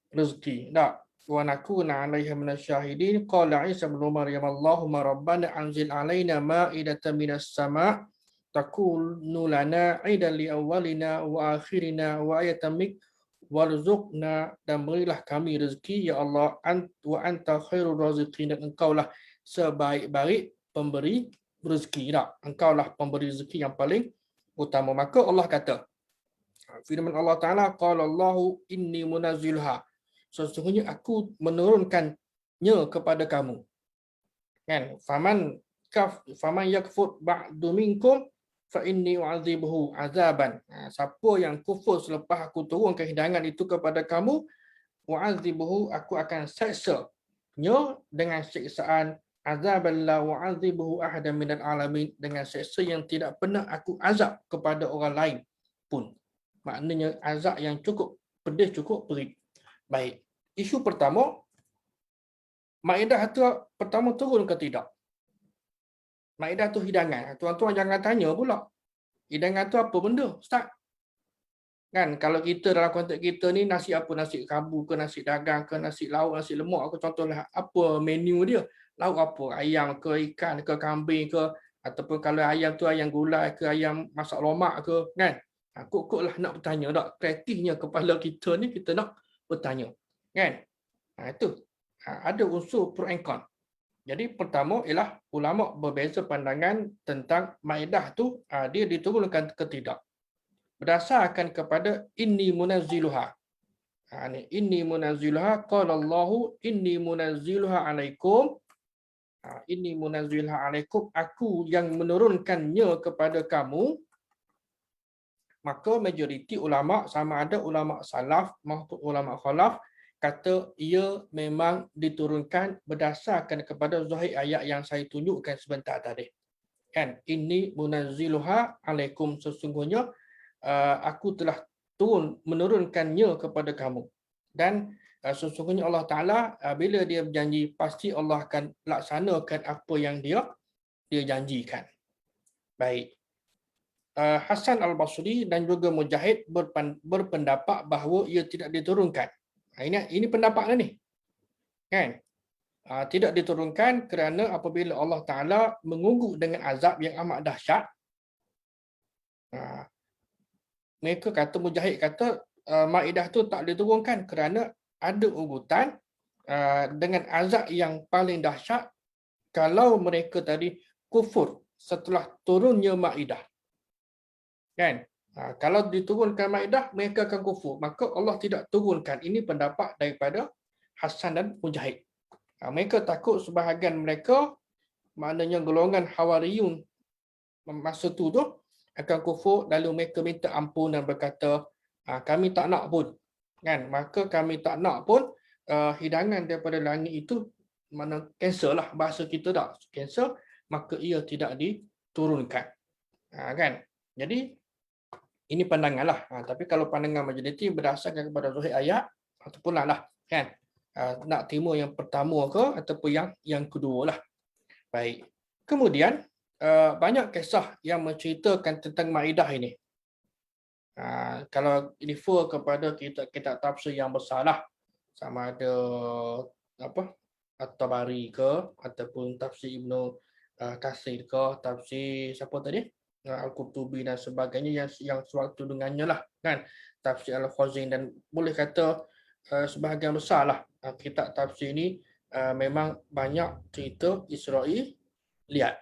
rezeki. Tak. Wa nakuna 'alaiha minasyahidin. Qala Isa ibn Maryam, Allahumma rabbana anzil 'alaina ma'idatan minas sama' takunu lana 'idan li awwalina wa akhirina wa ayatan mik warzuqna, dan berilah kami rezeki ya Allah, wa anta khairur raziqin, dan engkaulah sebaik-baik pemberi rezeki. Tak? Engkaulah pemberi rezeki yang paling utama. Maka Allah kata, firman Allah Ta'ala, qala Allahu inni munazzilha, sesungguhnya aku menurunkannya kepada kamu. Kan? Faman yakfur ba'du minkum fa inni u'adzibuhu azaban. Siapa yang kufur selepas aku turunkan hidangan itu kepada kamu, u'adzibuhu, aku akan seksa-nya dengan siksaan azaban la u'adzibuhu ahadan minal alamin, dengan seksa yang tidak pernah aku azab kepada orang lain pun. Maknanya azab yang cukup pedih, cukup perit. Baik. Isu pertama, Maidah itu pertama turun ke tidak? Maidah tu hidangan. Tuan-tuan jangan tanya pula. Hidangan tu apa benda? Ustaz. Kan kalau kita dalam konteks kita ni, nasi apa, nasi kabu ke, nasi dagang ke, nasi lauk, nasi lemak ke, contohlah apa menu dia? Lauk apa? Ayam ke, ikan ke, kambing ke, ataupun kalau ayam tu ayam gulai ke, ayam masak lomak ke, kan? Kok-koklah nak bertanya tak? Kreatifnya kepala kita ni, kita nak bertanya. Kan? Itu. Ada unsur pro and con. Jadi pertama ialah ulama berbeza pandangan tentang Maidah tu, dia diturunkan ke tidak. Berdasarkan kepada inni munazziluha. Inni munazziluha, qala Allahu inni munazziluha alaikum. Inni munazziluha alaikum, aku yang menurunkannya kepada kamu. Maka majoriti ulama, sama ada ulama salaf maupun ulama khalaf, kata ia memang diturunkan berdasarkan kepada zahir ayat yang saya tunjukkan sebentar tadi. Kan? Inni munazziluha alaikum, sesungguhnya aku telah menurunkannya kepada kamu. Dan sesungguhnya Allah Ta'ala bila dia berjanji, pasti Allah akan laksanakan apa yang dia janjikan. Baik. Hasan Al-Basri dan juga Mujahid berpendapat bahawa ia tidak diturunkan. Ini pendapatnya ni. Kan? Tidak diturunkan kerana apabila Allah Ta'ala mengungguk dengan azab yang amat dahsyat, mereka kata, Mujahid kata, Maidah tu tak diturunkan kerana ada ugutan dengan azab yang paling dahsyat kalau mereka tadi kufur setelah turunnya Maidah. Kan? Kalau diturunkan Maidah, mereka akan kufur. Maka Allah tidak turunkan. Ini pendapat daripada Hasan dan Mujahid. Mereka takut sebahagian mereka, maknanya golongan Hawariyun masa tu akan kufur, lalu mereka minta ampun dan berkata, kami tak nak pun. Kan? Maka kami tak nak pun hidangan daripada langit itu, mana cancel lah, bahasa kita tak cancel, maka ia tidak diturunkan. Kan? Jadi ini pandangan lah. Tapi kalau pandangan majoriti berdasarkan kepada zahir ayat ataupun lah kan. Nak terima yang pertama ke ataupun yang kedua lah. Baik. Kemudian banyak kisah yang menceritakan tentang Maidah ini. Kalau refer kepada kitab tafsir yang besar lah, sama ada apa At-Tabari ke ataupun tafsir Ibnu Katsir ke, tafsir siapa tadi? Al-Qurtubi dan sebagainya yang sewaktu dengannya lah kan, tafsir Al-Khazin, dan boleh kata sebahagian besar lah kitab tafsir ini memang banyak cerita Israeliat.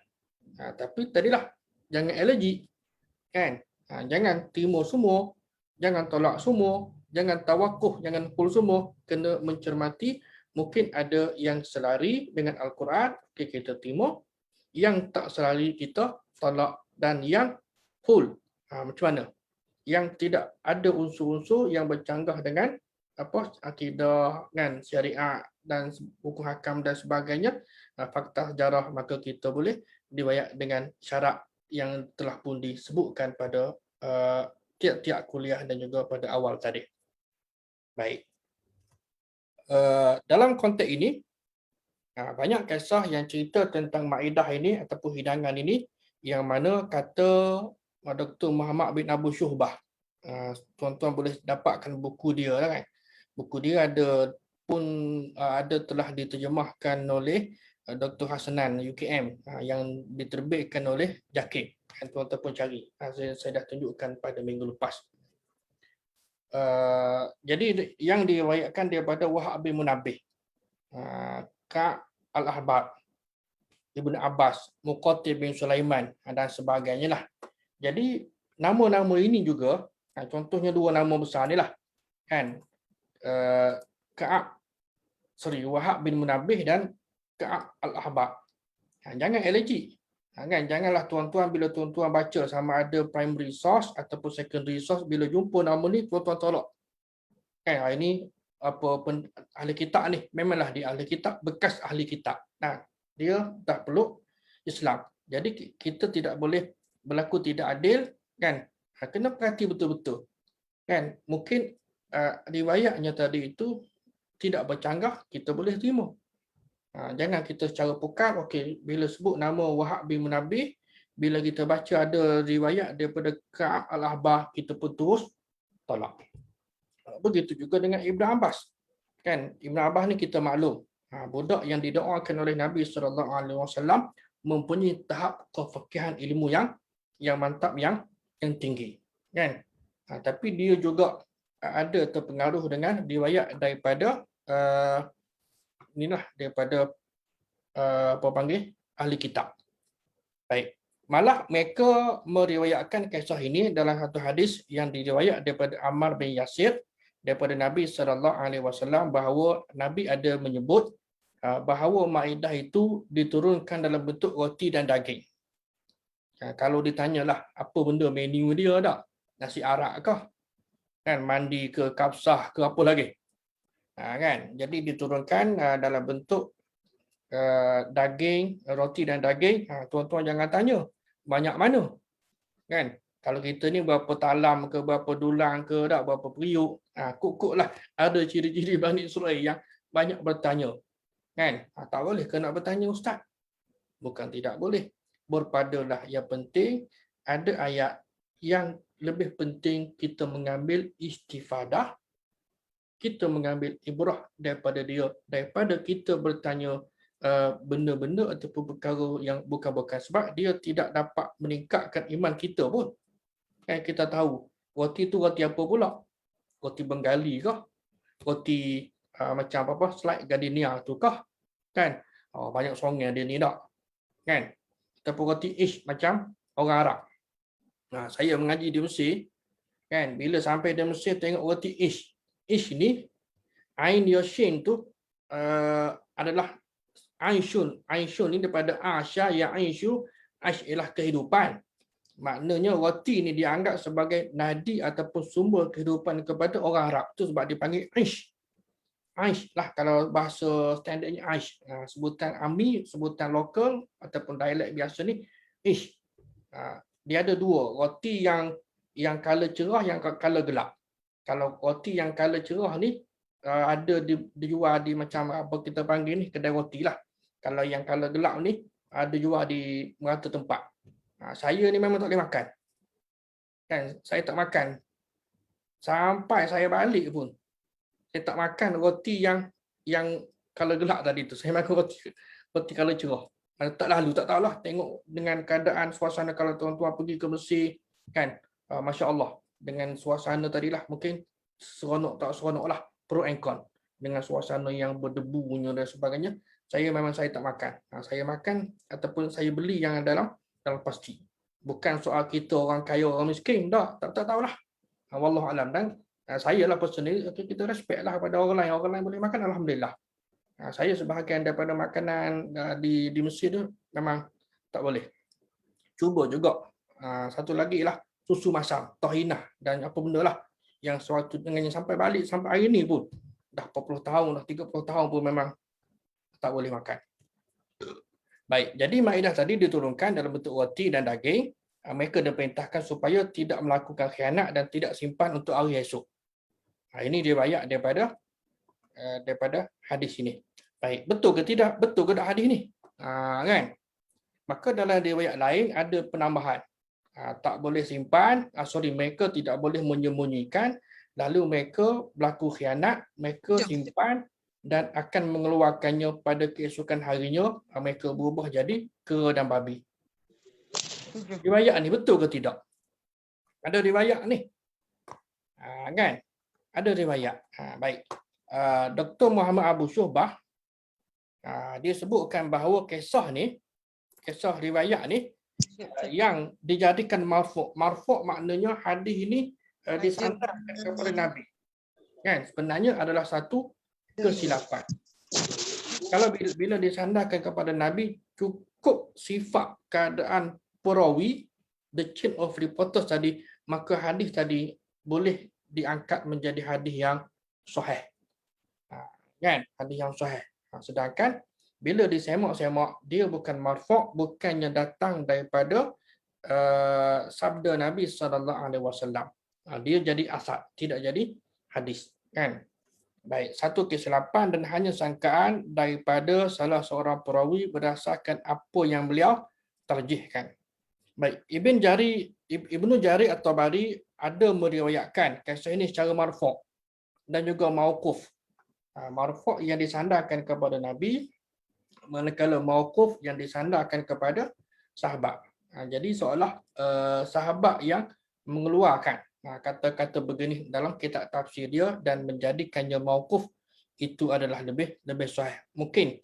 Tapi tadilah jangan alergi kan, jangan terima semua, jangan tolak semua, jangan tawakuf, jangan pul semua, kena mencermati. Mungkin ada yang selari dengan Al-Quran, kita terima, yang tak selari kita tolak, dan yang full macam mana, yang tidak ada unsur-unsur yang bercanggah dengan akidah kan, syariat dan buku hakam dan sebagainya, fakta sejarah, maka kita boleh riwayat dengan syarat yang telah pun disebutkan pada tiap-tiap kuliah dan juga pada awal tadi. Baik. Dalam konteks ini, banyak kisah yang cerita tentang Maidah ini ataupun hidangan ini, yang mana kata Dr. Muhammad bin Abu Syuhbah. Tuan-tuan boleh dapatkan buku dia lah kan. Buku dia ada telah diterjemahkan oleh Dr. Hasanan UKM yang diterbitkan oleh Jakib. Tuan-tuan pun cari. Saya dah tunjukkan pada minggu lepas. Jadi yang diriwayatkan daripada Wahab bin Munabbih, Ka'ab Al-Ahbar, Ibn Abbas, Muqatil bin Sulaiman dan sebagainya lah. Jadi nama-nama ini juga, contohnya dua nama besar ni lah kan, Wahab bin Munabbih dan Ka'ab Al-Ahbar. Jangan alergi. Kan? Janganlah tuan-tuan bila tuan-tuan baca sama ada primary source ataupun secondary source, bila jumpa nama ni tuan-tuan tolak. Kan, ini ahli kitab ni, memanglah dia ahli kitab, bekas ahli kitab. Dia tak peluk Islam. Jadi kita tidak boleh berlaku tidak adil kan. Kena perhati betul-betul. Kan, mungkin riwayatnya tadi itu tidak bercanggah, kita boleh terima. Jangan kita secara pukar, okey, bila sebut nama Wahab bin Munabbih, bila kita baca ada riwayat daripada Ka'ab Al-Ahbar, kita pun terus tolak. Begitu juga dengan Ibn Abbas. Kan, Ibn Abbas ni kita maklum, budak yang didoakan oleh Nabi SAW, mempunyai tahap kefakihan ilmu yang mantap, yang tinggi. Kan? Tapi dia juga ada terpengaruh dengan riwayat daripada daripada ahli kitab. Baik. Malah mereka meriwayatkan kisah ini dalam satu hadis yang diriwayat daripada Ammar bin Yasir daripada Nabi SAW, bahawa Nabi ada menyebut bahawa Maidah itu diturunkan dalam bentuk roti dan daging. Kalau ditanyalah apa benda menu dia tak? Nasi arak kah? Kan, mandi ke, kapsah ke, apa lagi? Kan? Jadi diturunkan dalam bentuk daging, roti dan daging. Tuan-tuan jangan tanya banyak mana. Kan? Kalau kita ni berapa talam ke, berapa dulang ke, tak, berapa periuk. Kuk-kuk lah. Ada ciri-ciri Bani Israel yang banyak bertanya. Kan? Tak boleh ke nak bertanya Ustaz? Bukan tidak boleh. Berpadalah, yang penting ada ayat yang lebih penting kita mengambil istifadah, kita mengambil ibrah daripada dia, daripada kita bertanya benda-benda ataupun perkara yang bukan-bukan, sebab dia tidak dapat meningkatkan iman kita pun. Kita tahu roti tu roti apa pula? Roti Bengali kah? Roti macam apa slide gardenia tu kah? Kan? Banyak songai dia ni tak. Kan? Ataupun roti ish macam orang Arab. Saya mengaji di Mesir, kan? Bila sampai di Mesir tengok roti ish. Ish ni ain dia shin tu adalah Ainsyun. Ainsyun ni daripada Asya yang Ainsyu. Aish ialah kehidupan. Maknanya roti ni dianggap sebagai nadi ataupun sumber kehidupan kepada orang Arab. Itu sebab dipanggil Aish. Aish lah kalau bahasa standardnya Aish. Sebutan Ami, sebutan lokal ataupun dialek biasa ni Ish. Dia ada dua. Roti yang color cerah, yang color gelap. Kalau roti yang color cerah ni ada dijual di macam apa kita panggil ni kedai roti lah. Kalau yang color gelap ni ada jual di merata tempat. Saya ni memang tak boleh makan. Kan, saya tak makan. Sampai saya balik pun saya tak makan roti yang color gelap tadi tu. Saya makan roti color cerah. Tak lalu, tak tahulah. Tengok dengan keadaan suasana kalau tuan-tuan pergi ke Mesir, kan, Masya Allah. Dengan suasana tadilah mungkin seronok tak seronok lah. Pro and con. Dengan suasana yang berdebunya dan sebagainya. Saya tak makan. Saya makan ataupun saya beli yang dalam plastik. Bukan soal kita orang kaya, orang miskin. Tak tahulah. Wallahualam. Dan saya lah personal, kita respect lah kepada orang lain. Orang lain boleh makan, Alhamdulillah. Saya sebahagian daripada makanan di Mesir tu memang tak boleh. Cuba juga. Satu lagi lah susu masam, tahinah dan apa benda lah yang suatu dengan yang sampai balik sampai hari ni pun dah 40 tahun, dah 30 tahun pun memang tak boleh makan. Baik, jadi Maidah tadi diturunkan dalam bentuk roti dan daging. Mereka diperintahkan supaya tidak melakukan khianat dan tidak simpan untuk hari esok. Ini riwayat daripada hadis ini. Baik, betul ke tidak? Betul ke tak hadis ni? Kan? Maka dalam riwayat lain ada penambahan. Tak boleh simpan, mereka tidak boleh menyembunyikan, lalu mereka berlaku khianat, mereka simpan dan akan mengeluarkannya pada keesokan harinya, mereka berubah jadi kera dan babi. Riwayat ni betul ke tidak? Ada riwayat ni. Kan? Ada riwayat. Baik. Dr. Muhammad Abu Syuhbah dia sebutkan bahawa kisah riwayat ni yang dijadikan marfu'. Marfu' maknanya hadis ini disandarkan kepada Nabi. Kan? Sebenarnya adalah satu kesilapan. Kalau bila disandarkan kepada Nabi, cukup sifat keadaan perawi, the chain of reporters tadi, maka hadis tadi boleh diangkat menjadi hadis yang sahih. Kan? Hadis yang sahih. Sedangkan bila disemak-semak, dia bukan marfu', bukannya datang daripada sabda Nabi SAW. Dia jadi asal, tidak jadi hadis. Kan? Baik, satu kesilapan dan hanya sangkaan daripada salah seorang perawi berdasarkan apa yang beliau tarjihkan. Baik, Ibnu Jarir At-Tabari ada meriwayatkan kisah ini secara marfu' dan juga mauquf. Marfu' yang disandarkan kepada Nabi, manakala mauquf yang disandarkan kepada sahabat. Jadi seolah sahabat yang mengeluarkan kata-kata begini dalam kitab tafsir dia dan menjadikannya mauquf itu adalah lebih sahih. Mungkin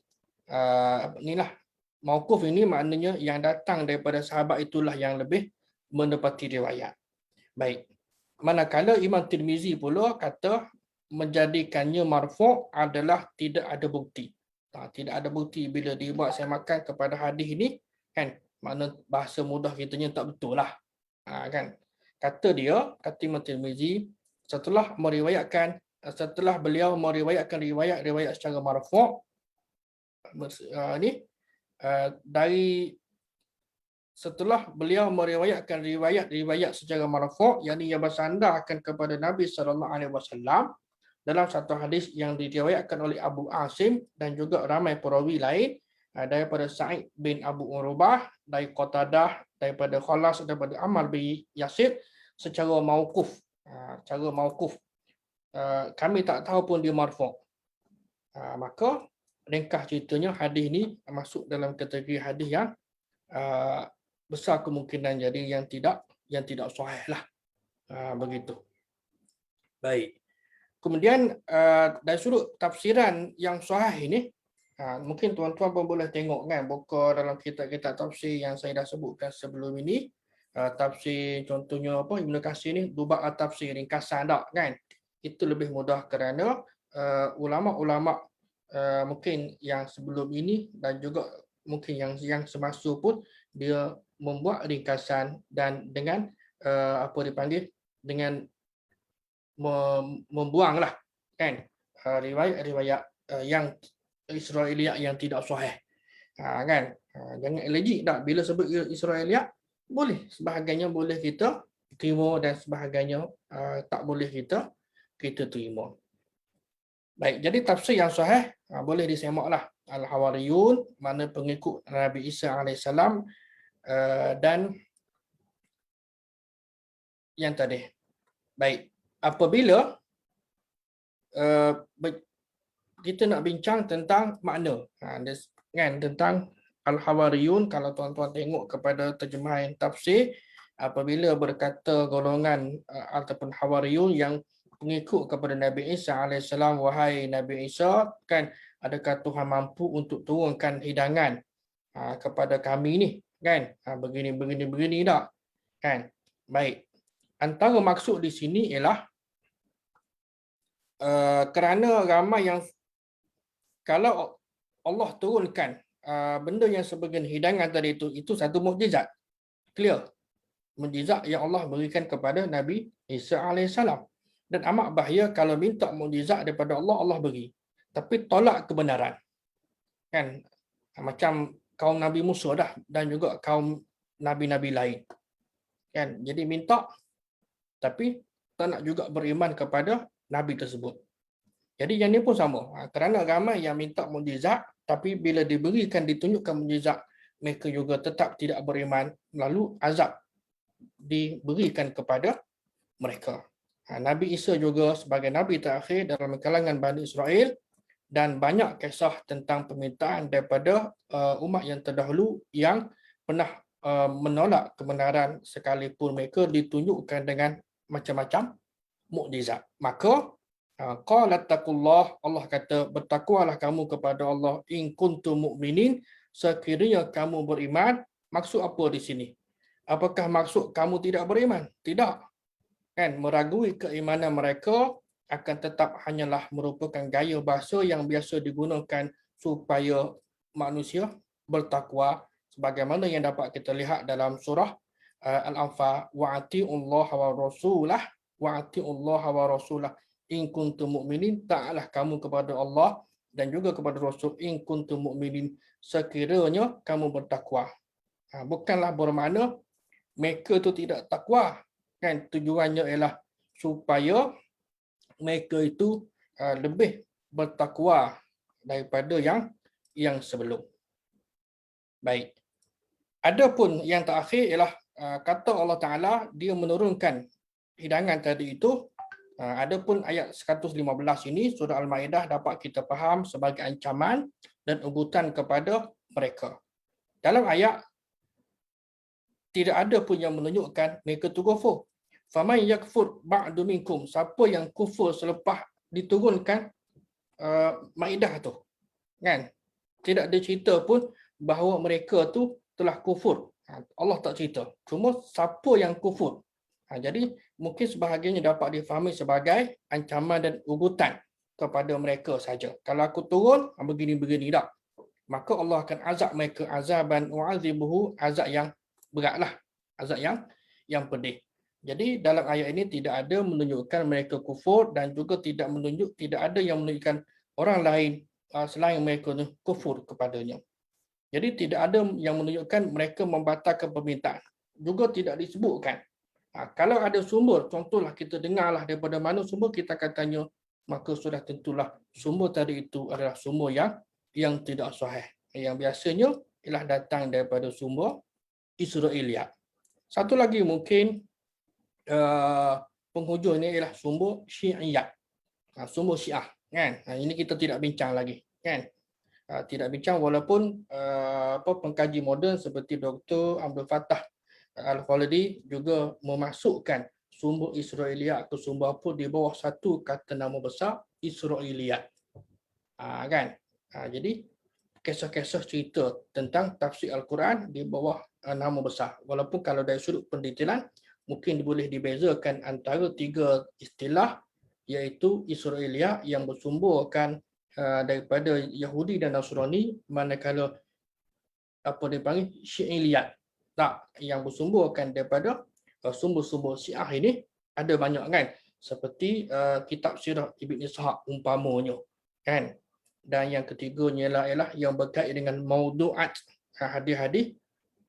inilah mauquf ini maknanya yang datang daripada sahabat itulah yang lebih menepati riwayat. Baik. Manakala Imam Tirmizi pula kata menjadikannya marfu' adalah tidak ada bukti. Tidak ada bukti bila dibuat saya makan kepada hadis ini, kan? Makna bahasa mudah kitanya tak betul lah. Kan? Kata Imam Tirmizi, setelah beliau meriwayatkan riwayat secara marfu' setelah beliau meriwayatkan riwayat secara marfu', yakni yang bersandarkan kepada Nabi SAW dalam satu hadis yang diriwayatkan oleh Abu Asim dan juga ramai perawi lain daripada Sa'id bin Abu Urubah, dari Qatadah, daripada Khalas, daripada Ammar bin Yasir secara mauquf. Kami tak tahu pun dia marfu'. Maka ringkas ceritanya hadis ini masuk dalam kategori hadis yang besar kemungkinan jadi yang tidak sahih lah. Begitu. Baik. Kemudian dari sudut tafsiran yang sahih ini, mungkin tuan-tuan pun boleh tengok kan, buka dalam kitab-kitab tafsir yang saya dah sebutkan sebelum ini. Tafsir contohnya apa, Ibnu Katsir ni Dubat At-Tafsir, ringkasan tak kan. Itu lebih mudah kerana ulama-ulama mungkin yang sebelum ini dan juga mungkin yang semasa pun dia membuat ringkasan dan dengan apa dipanggil, dengan membuanglah kan riwayat-riwayat yang Israiliyat yang tidak sahih. Kan? Jangan allergic tak bila sebut Israiliyat, boleh sebahagiannya boleh kita terima dan sebahagiannya tak boleh kita terima. Baik, jadi tafsir yang sahih boleh disemaklah Al-Hawariyun, mana pengikut Nabi Isa AS, dan yang tadi. Baik, apabila kita nak bincang tentang makna, kan, tentang Al-Hawariyun, kalau tuan-tuan tengok kepada terjemahan tafsir, apabila berkata golongan ataupun Hawariyun yang pengikut kepada Nabi Isa AS, wahai Nabi Isa, kan, adakah Tuhan mampu untuk turunkan hidangan kepada kami ni, kan, begini tak, kan. Baik, antara maksud di sini ialah kerana ramai yang, kalau Allah turunkan benda yang sebagian hidangan tadi itu satu mukjizat, clear, mukjizat yang Allah berikan kepada Nabi Isa AS. Dan amat bahaya kalau minta mukjizat daripada Allah, Allah beri, tapi tolak kebenaran, kan, macam kaum Nabi Musa dah dan juga kaum nabi-nabi lain, kan. Jadi minta tapi tak nak juga beriman kepada nabi tersebut. Jadi yang ni pun sama, kerana ramai yang minta mukjizat tapi bila diberikan, ditunjukkan mukjizat, mereka juga tetap tidak beriman, lalu azab diberikan kepada mereka. Nabi Isa juga sebagai Nabi terakhir dalam kalangan Bani Israel, dan banyak kisah tentang permintaan daripada umat yang terdahulu yang pernah menolak kebenaran sekalipun mereka ditunjukkan dengan macam-macam mukjizat. Maka qalat taqullah, Allah kata bertakwalah kamu kepada Allah, in kuntum mu'minin, sekiranya kamu beriman. Maksud apa di sini? Apakah maksud kamu tidak beriman? Tidak. Kan, meragui keimanan mereka akan tetap hanyalah merupakan gaya bahasa yang biasa digunakan supaya manusia bertakwa, sebagaimana yang dapat kita lihat dalam surah Al-Anfal, wa'ati'ullaha wa rasulah, wa'ati'ullaha wa rasulah in kuntum mu'minin, ta'alah kamu kepada Allah dan juga kepada Rasul, in kuntum mu'minin, sekiranya kamu bertakwa. Bukanlah bermakna mereka itu tidak takwa, kan. Tujuannya ialah supaya mereka itu lebih bertakwa daripada yang sebelum. Baik. Adapun yang terakhir ialah kata Allah Taala, dia menurunkan hidangan tadi itu. Adapun ayat 115 ini surah Al-Maidah dapat kita faham sebagai ancaman dan ugutan kepada mereka. Dalam ayat tidak ada pun yang menunjukkan mereka itu kufur. Faman yakfur ba'du minkum, siapa yang kufur selepas diturunkan Maidah tu, kan, tidak ada cerita pun bahawa mereka tu telah kufur. Allah tak cerita, cuma siapa yang kufur. Jadi mungkin sebahagiannya dapat difahami sebagai ancaman dan ugutan kepada mereka saja. Kalau aku turun begini-begini tak, maka Allah akan azab mereka azaban wa'azibuhu, azab yang beratlah, azab yang pedih. Jadi dalam ayat ini tidak ada menunjukkan mereka kufur, dan juga tidak ada yang menunjukkan orang lain selain mereka kufur kepadanya. Jadi tidak ada yang menunjukkan mereka membatalkan permintaan. Juga tidak disebutkan. Kalau ada sumber, contohlah kita dengarlah daripada mana sumber, kita katanya, maka sudah tentulah sumber tadi itu adalah sumber yang tidak sahih. Yang biasanya ialah datang daripada sumber Israiliyat. Satu lagi mungkin penghujung ini ialah sumber Syi'iyat, sumber Syiah, kan. Ini kita tidak bincang lagi, kan. Tidak bincang, walaupun pengkaji moden seperti Dr. Abdul Fattah Al-Khalidi juga memasukkan sumber Israiliyat atau sumber apa di bawah satu kata nama besar Israiliyat. Kan? Jadi kisah-kisah cerita tentang tafsir Al-Quran di bawah nama besar. Walaupun kalau dari sudut pendetailan mungkin boleh dibezakan antara tiga istilah, iaitu Israiliyat yang bersumberkan daripada Yahudi dan Nasrani, manakala apa dia panggil Syi'iliyat tak, yang bersumberkan daripada sumber-sumber Syiah ini ada banyak kan, seperti kitab Sirah Ibn Ishaq umpamanya kan. Dan yang ketiganya ialah yang berkait dengan maudu'at, hadis-hadis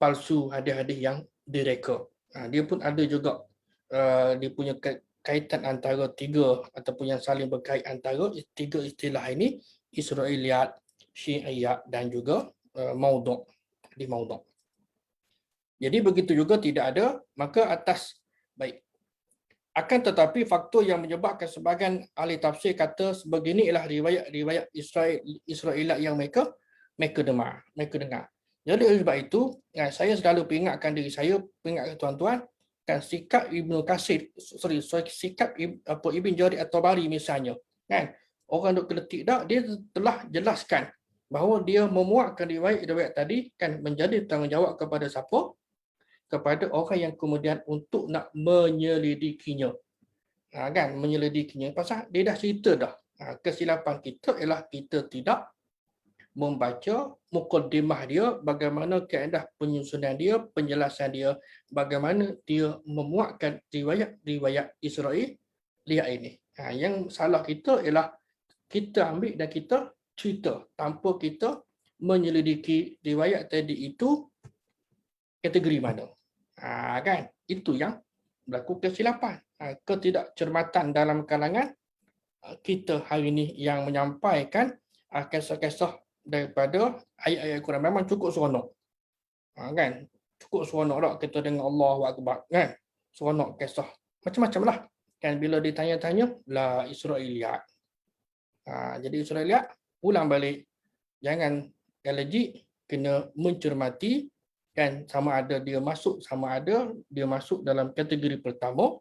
palsu, hadis-hadis yang direka. Dia pun ada juga dia punya kaitan antara tiga ataupun yang saling berkait antara tiga istilah ini, Israiliyat, Syi'iyat dan juga maudu' di maudu'. Jadi begitu juga tidak ada, maka atas baik. Akan tetapi faktor yang menyebabkan sebahagian ahli tafsir kata sebegini ialah riwayat Israiliyat yang mereka dengar. Jadi oleh sebab itu, saya selalu peringatkan diri saya, peringatkan tuan-tuan, kan sikap Ibnu Katsir, sikap Ibn Jarir At-Tabari misalnya, kan orang duk keletik dak, dia telah jelaskan bahawa dia memuatkan riwayat tadi kan menjadi tanggungjawab kepada siapa? Kepada orang yang kemudian untuk nak menyelidikinya. Kan menyelidikinya pasal dia dah cerita dah. Kesilapan kita ialah kita tidak membaca mukaddimah dia, bagaimana kaedah penyusunan dia, penjelasan dia, bagaimana dia memuatkan riwayat Israel lihat ini. Yang salah kita ialah kita ambil dan kita cerita tanpa kita menyelidiki riwayat tadi itu kategori mana. Kan itu yang berlaku kesilapan, ketidakcermatan dalam kalangan kita hari ini yang menyampaikan kisah-kisah daripada ayat-ayat Quran. Memang cukup seronok, kan cukup seronok tak kita dengar Allahu Akbar, kan seronok kisah macam-macam lah kan. Bila ditanya-tanya la Israiliyat, jadi Israiliyat ulang balik, jangan allergic, kena mencermati kan, sama ada dia masuk dalam kategori pertama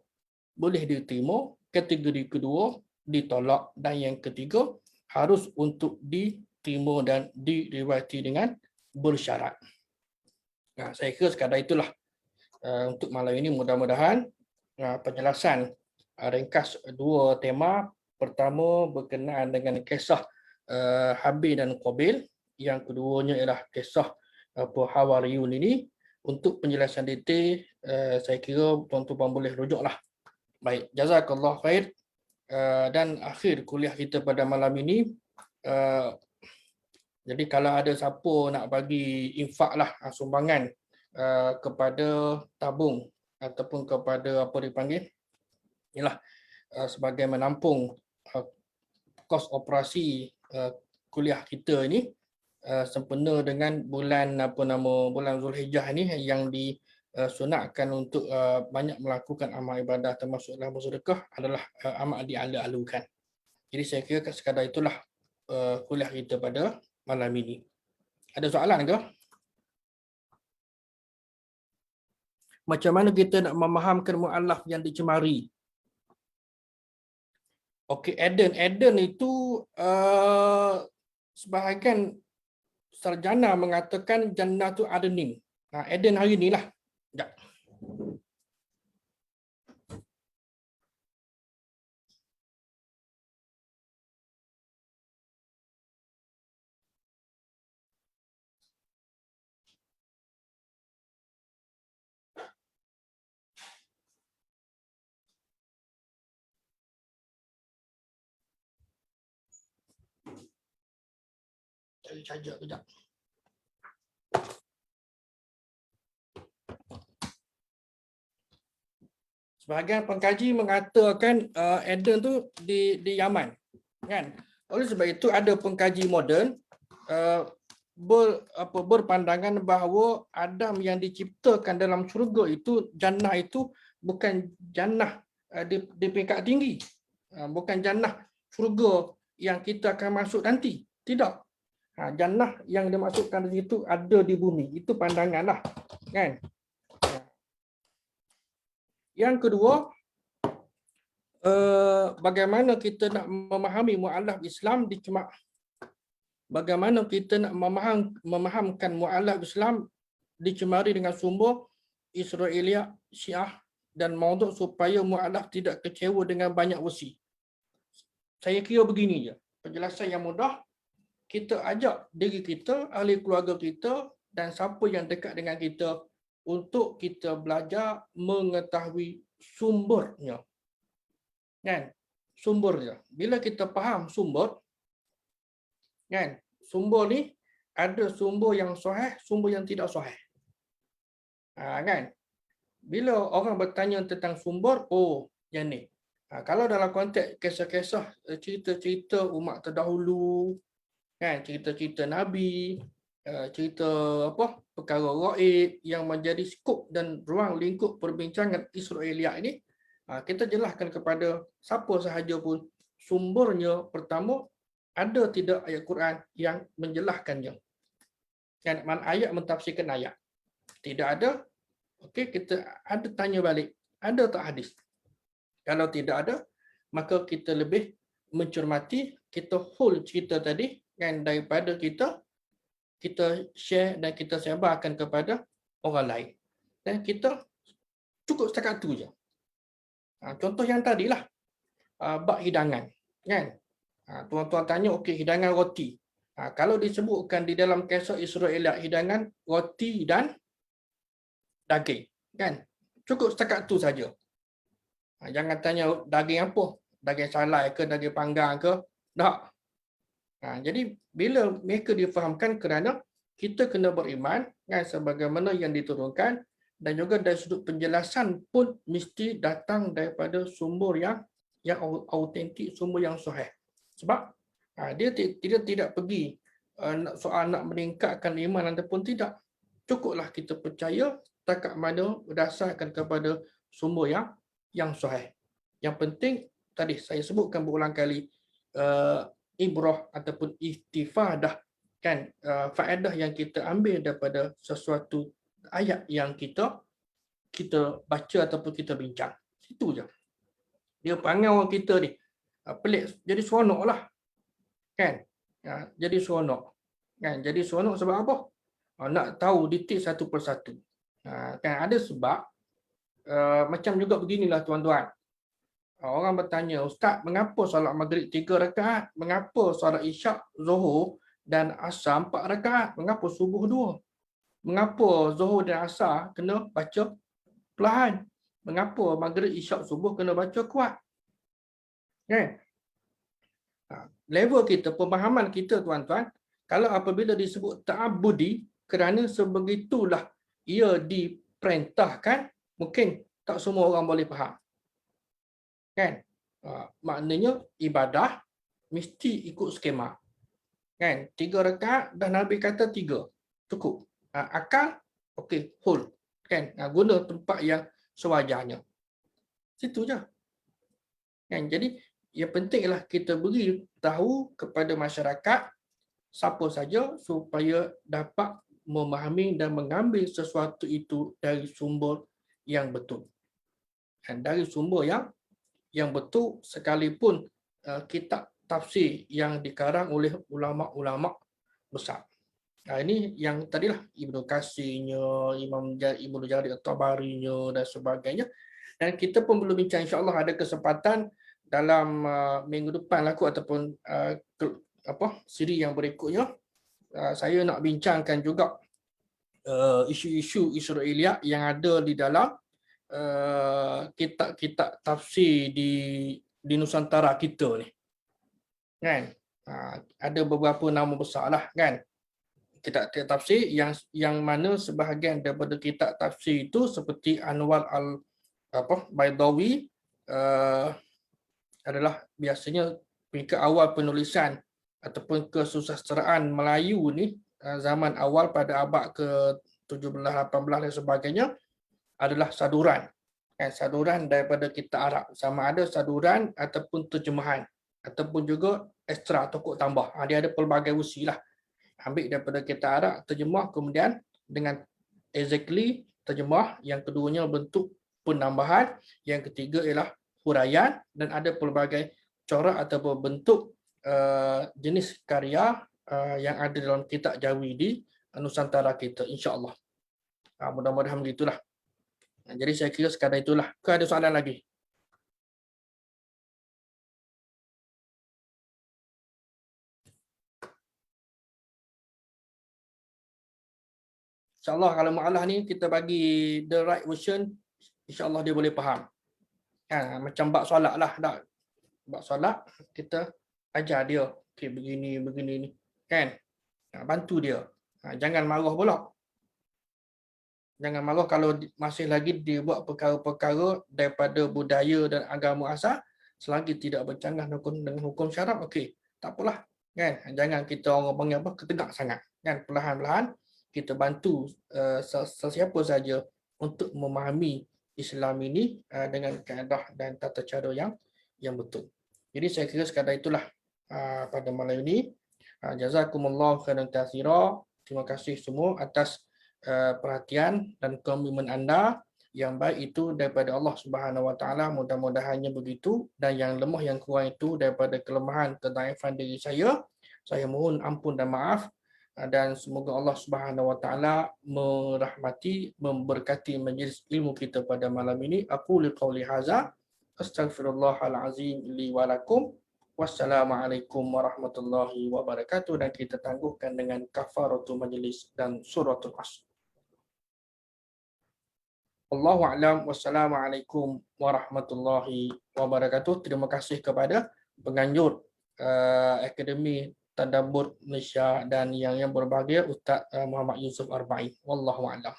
boleh diterima, kategori kedua ditolak, dan yang ketiga harus untuk diterima dan diriwayati dengan bersyarat. Saya kira sekadar itulah untuk malam ini. Mudah-mudahan penjelasan ringkas dua tema. Pertama berkenaan dengan kisah Habil dan Qabil, yang keduanya ialah kisah Hawariyun ini. Untuk penjelasan detail saya kira tuan-tuan boleh rujuklah. Baik, jazakallah khair. Dan akhir kuliah kita pada malam ini, jadi kalau ada siapa nak bagi infak lah, sumbangan kepada tabung ataupun kepada apa dipanggil ialah sebagai menampung kos operasi kuliah kita ini sempena dengan bulan bulan Zulhijjah ini yang disunatkan untuk banyak melakukan amal ibadah termasuk dalam bersedekah adalah amat diala-alukan. Jadi saya kira sekadar itulah kuliah kita pada malam ini. Ada soalan ke? Macam mana kita nak memahamkan mu'allaf yang dicemari? Okey, Eden itu sebahagian sarjana mengatakan Jannatu Adnin. Eden hari inilah. Sekejap. Cari saja kejap. Sebahagian pengkaji mengatakan Eden tu di Yaman, kan? Oleh sebab itu ada pengkaji moden berpandangan bahawa Adam yang diciptakan dalam syurga itu, jannah itu bukan jannah di peringkat tinggi, bukan jannah syurga yang kita akan masuk nanti, tidak. Jannah yang dimaksudkan di situ ada di bumi. Itu pandangan lah, kan? Yang kedua, Bagaimana kita nak memahami mu'alaf Islam bagaimana kita nak memahamkan mu'alaf Islam dicemari dengan sumber Israeliat, Syiah dan maudhu' supaya mu'alaf tidak kecewa dengan banyak versi. Saya kira begini je. Penjelasan yang mudah, kita ajak diri kita, ahli keluarga kita dan siapa yang dekat dengan kita untuk kita belajar mengetahui sumbernya. Kan? Sumbernya. Bila kita faham sumber, kan? Sumber ni ada sumber yang sahih, sumber yang tidak sahih. Kan? Bila orang bertanya tentang sumber, yang ni. Kalau dalam konteks kisah-kisah, cerita-cerita umat terdahulu, kan, cerita-cerita Nabi, cerita perkara gaib yang menjadi skop dan ruang lingkup perbincangan Israeliat ini, kita jelaskan kepada siapa sahaja pun sumbernya. Pertama, ada tidak ayat Quran yang menjelaskannya? Kan, mana ayat mentafsirkan ayat? Tidak ada. Okey, kita ada tanya balik, ada tak hadis? Kalau tidak ada, maka kita lebih mencermati, kita hold cerita tadi, kan, daripada kita share dan kita sebarkan kepada orang lain. Dan kita cukup setakat tu je. Contoh yang tadilah, bab hidangan, kan? Tuan-tuan tanya, okey, hidangan roti. Kalau disebutkan di dalam kisah Israeliat, hidangan roti dan daging, kan? Cukup setakat tu saja. Jangan tanya daging apa, daging salai ke, daging panggang ke, tak. Jadi bila mereka difahamkan, kerana kita kena beriman, kan, sebagaimana yang diturunkan, dan juga dari sudut penjelasan pun mesti datang daripada sumber yang autentik, sumber yang sahih. Sebab dia tidak pergi soal nak meningkatkan iman ataupun tidak. Cukuplah kita percaya setakat mana berdasarkan kepada sumber yang sahih. Yang penting tadi saya sebutkan berulang kali, ibrah ataupun istifadah, kan, faedah yang kita ambil daripada sesuatu ayat yang kita baca ataupun kita bincang. Itu je. Dia panggil orang kita ni pelik, jadi seronoklah, kan? Jadi seronok. Kan, jadi seronok sebab apa? Nak tahu detail satu persatu. Kan, ada sebab macam juga beginilah tuan-tuan. Orang bertanya, Ustaz, mengapa solat maghrib 3 rakaat? Mengapa solat isyak, zuhur dan asar 4 rakaat? Mengapa subuh 2? Mengapa zuhur dan asar kena baca perlahan? Mengapa maghrib, isyak, subuh kena baca kuat? Kan? Level kita, pemahaman kita, tuan-tuan, kalau apabila disebut ta'abudi, kerana sebegitulah ia diperintahkan, mungkin tak semua orang boleh faham. Kan? Maknanya ibadah mesti ikut skema. Kan? 3 rakaat dan Nabi kata 3. Cukup. Akal, okey, hold. Kan? Guna tempat yang sewajarnya. Situ je. Kan? Jadi yang penting ialah kita beri tahu kepada masyarakat siapa saja supaya dapat memahami dan mengambil sesuatu itu dari sumber yang betul. Dan dari sumber yang betul, sekalipun kitab tafsir yang dikarang oleh ulama-ulama besar. Ini yang tadilah Ibnu Katsirnya, Ibnu Jarir At-Tabarinya dan sebagainya. Dan kita pun belum bincang, insya-Allah ada kesempatan dalam minggu depan laku ataupun siri yang berikutnya, saya nak bincangkan juga isu-isu Israeliat yang ada di dalam kitab-kitab tafsir di Nusantara kita ni, kan? Ada beberapa nama besar lah, kan, kitab tafsir yang mana sebahagian daripada kitab tafsir itu seperti Anwar Baidawi adalah biasanya peringkat awal penulisan ataupun kesusasteraan Melayu ni zaman awal pada abad ke-17, 18 dan sebagainya, adalah saduran. Saduran daripada kitab Arab, sama ada saduran ataupun terjemahan ataupun juga ekstra tokok tambah. Dia ada pelbagai versi lah. Ambil daripada kitab Arab, terjemah, kemudian dengan exactly terjemah, yang keduanya bentuk penambahan, yang ketiga ialah huraian dan ada pelbagai corak ataupun bentuk jenis karya yang ada dalam kitab Jawi di Nusantara kita, insya-Allah. Mudah-mudahan begitulah. Jadi saya kira sekadar itulah. Ke ada soalan lagi? InsyaAllah kalau mu'alah ni kita bagi the right version, insyaAllah dia boleh faham. Macam bab solat lah. Bab solat, kita ajar dia. Okay, begini ni. Kan? Bantu dia. Jangan marah pula. Jangan marah kalau masih lagi dia buat perkara-perkara daripada budaya dan agama asal, selagi tidak bercanggah dengan hukum syarak, okey, tak apalah. Kan? Jangan kita orang panggil apa, ketegak sangat. Kan? Perlahan-lahan kita bantu sesiapa saja untuk memahami Islam ini dengan kaedah dan tata cara yang betul. Jadi saya kira sekadar itulah pada malam ini. Jazakumullah khairan katsira. Terima kasih semua atas perhatian dan komitmen anda yang baik itu daripada Allah Subhanahu Wa Taala. Mudah-mudahannya begitu, dan yang lemah yang kurang itu daripada kelemahan kedaifan diri saya. Saya mohon ampun dan maaf, dan semoga Allah Subhanahu Wa Taala merahmati, memberkati majlis ilmu kita pada malam ini. Aku liqauli hadza, astaghfirullahal azim li wa lakum. Wassalamualaikum warahmatullahi wabarakatuh, dan kita tangguhkan dengan kafaratul majlis dan suratul Asr. Wallahu a'lam. Wassalamualaikum warahmatullahi wabarakatuh. Terima kasih kepada penganjur Akademi Tadabbur Malaysia dan yang berbahagia Ustaz Muhammad Yusuf Arba'i. Wallahu a'lam.